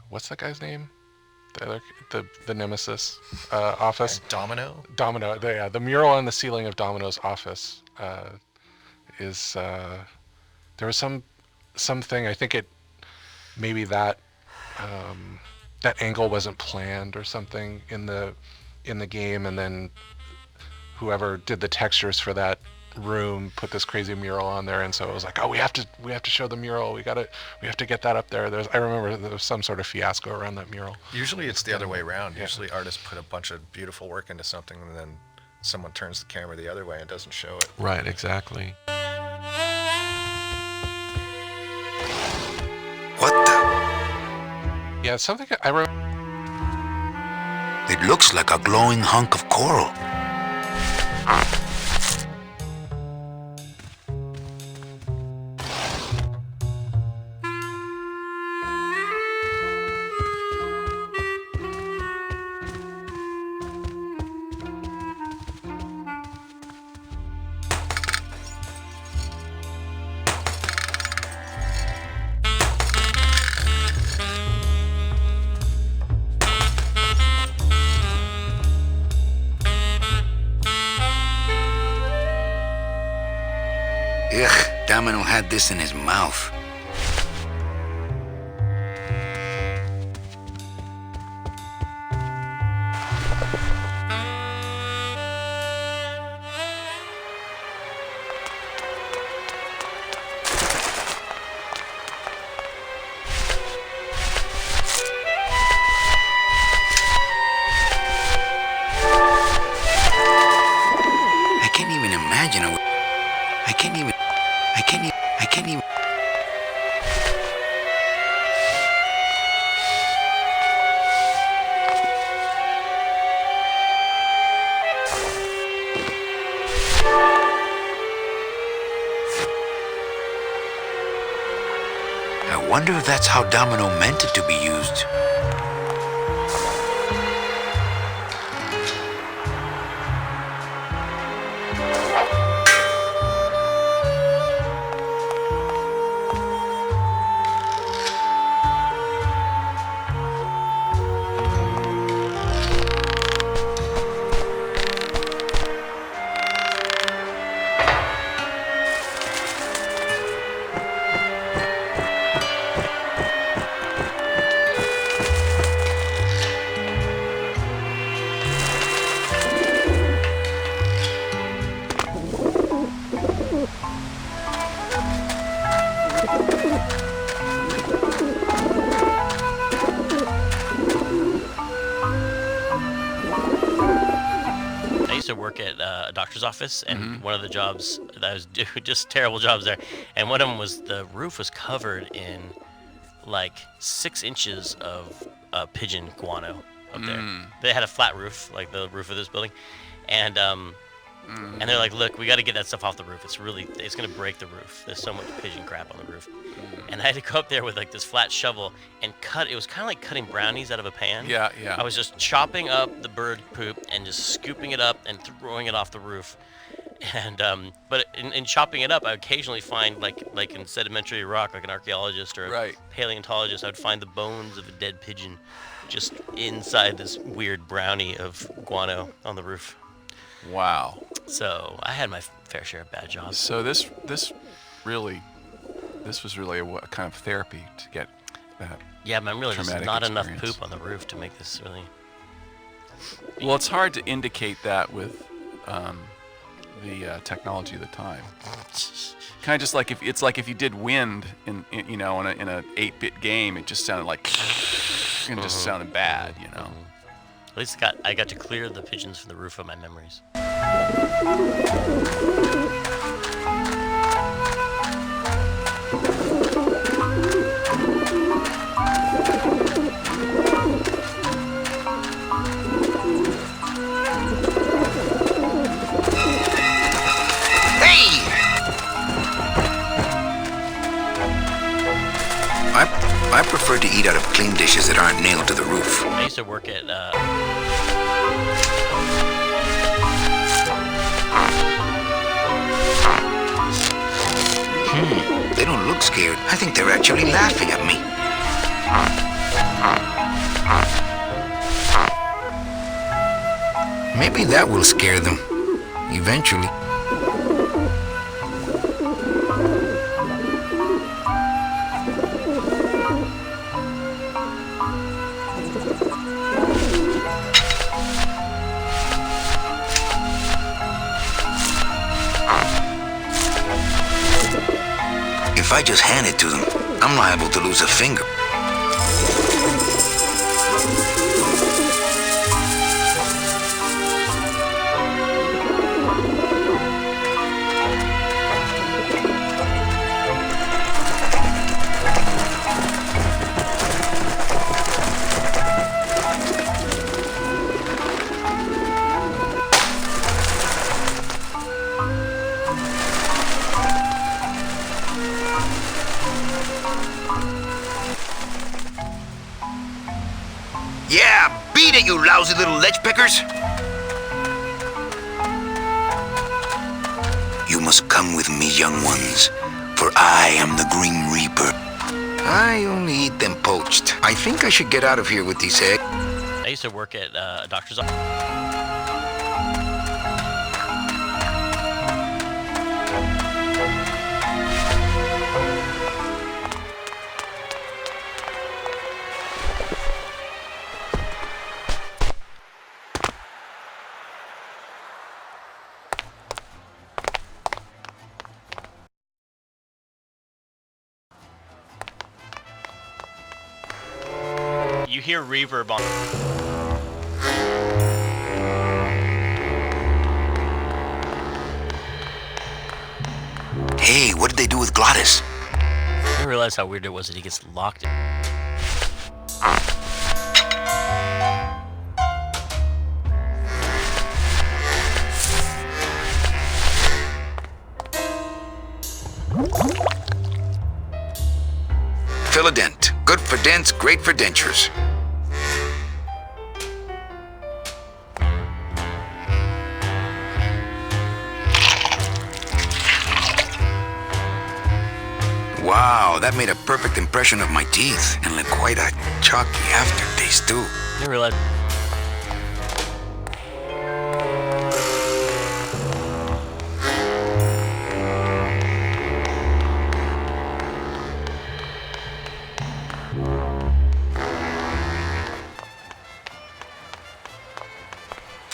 what's that guy's name? The Nemesis office. Domino. The mural on the ceiling of Domino's office is there was something. I think maybe that angle wasn't planned or something in the game, and then whoever did the textures for that room put this crazy mural on there, and so it was like, oh, we have to show the mural. We have to get that up there. I remember there was some sort of fiasco around that mural. Usually it's the other way around. Yeah. Usually artists put a bunch of beautiful work into something, and then someone turns the camera the other way and doesn't show it. Right, exactly. What the? Yeah, something I remember. It looks like a glowing hunk of coral. Ugh, Domino had this in his mouth. I can't even imagine. I can't even. I can't even. I wonder if that's how Domino meant it to be used. To work at a doctor's office, and one of the jobs that I was doing, just terrible jobs there, and one of them was the roof was covered in like 6 inches of pigeon guano up there. They had a flat roof, like the roof of this building, and they're like, look, we got to get that stuff off the roof. It's gonna break the roof. There's so much pigeon crap on the roof. And I had to go up there with like this flat shovel and cut. It was kind of like cutting brownies out of a pan. Yeah. I was just chopping up the bird poop and just scooping it up and throwing it off the roof. And but in chopping it up, I occasionally find like in sedimentary rock, like an archaeologist or a paleontologist, I would find the bones of a dead pigeon just inside this weird brownie of guano on the roof. Wow. So I had my fair share of bad jobs. So this was really a kind of therapy to get that. Yeah, but really, there's not experience. enough poop on the roof to make this really. Well, it's hard to indicate that with the technology of the time. Kind of just like if you did wind in a 8-bit game, it just sounded like it just sounded bad, you know. At least I got to clear the pigeons from the roof of my memories. I prefer to eat out of clean dishes that aren't nailed to the roof. I used to work at They don't look scared. I think they're actually laughing at me. Maybe that will scare them. Eventually. If I just hand it to them, I'm liable to lose a finger. Yeah, beat it, you lousy little ledgepeckers! You must come with me, young ones, for I am the Grim Reaper. I only eat them poached. I think I should get out of here with these eggs. I used to work at a doctor's office. You hear reverb on. Hey, what did they do with Glottis? I didn't realize how weird it was that he gets locked in. Fill-a-dent. Good for dents, great for dentures. Wow, that made a perfect impression of my teeth, and left quite a chalky aftertaste too. I didn't realize.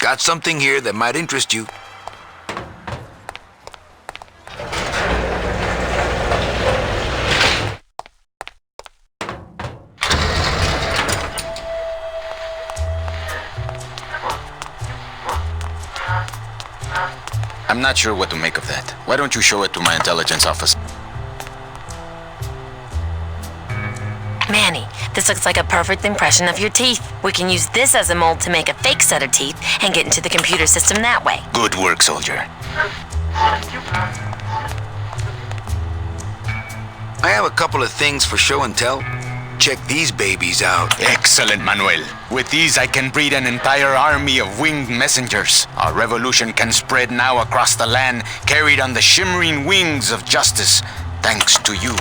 Got something here that might interest you. I'm not sure what to make of that. Why don't you show it to my intelligence officer? Manny, this looks like a perfect impression of your teeth. We can use this as a mold to make a fake set of teeth and get into the computer system that way. Good work, soldier. I have a couple of things for show and tell. Check these babies out. Excellent, Manuel. With these, I can breed an entire army of winged messengers. Our revolution can spread now across the land, carried on the shimmering wings of justice, thanks to you,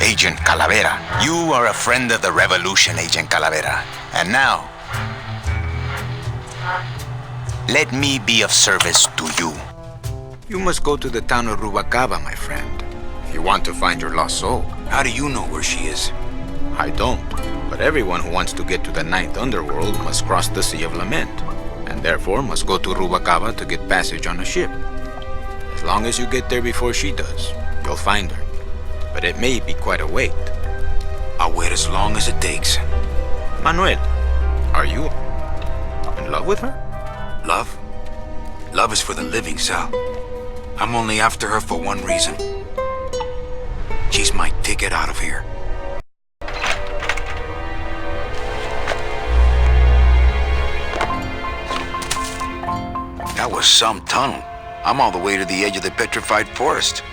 Agent Calavera. You are a friend of the revolution, Agent Calavera. And now, let me be of service to you. You must go to the town of Rubalcaba, my friend, if you want to find your lost soul. How do you know where she is? I don't, but everyone who wants to get to the Ninth Underworld must cross the Sea of Lament, and therefore must go to Rubalcaba to get passage on a ship. As long as you get there before she does, you'll find her. But it may be quite a wait. I'll wait as long as it takes. Manuel, are you in love with her? Love? Love is for the living, Sal. I'm only after her for one reason. She's my ticket out of here. That was some tunnel. I'm all the way to the edge of the petrified forest.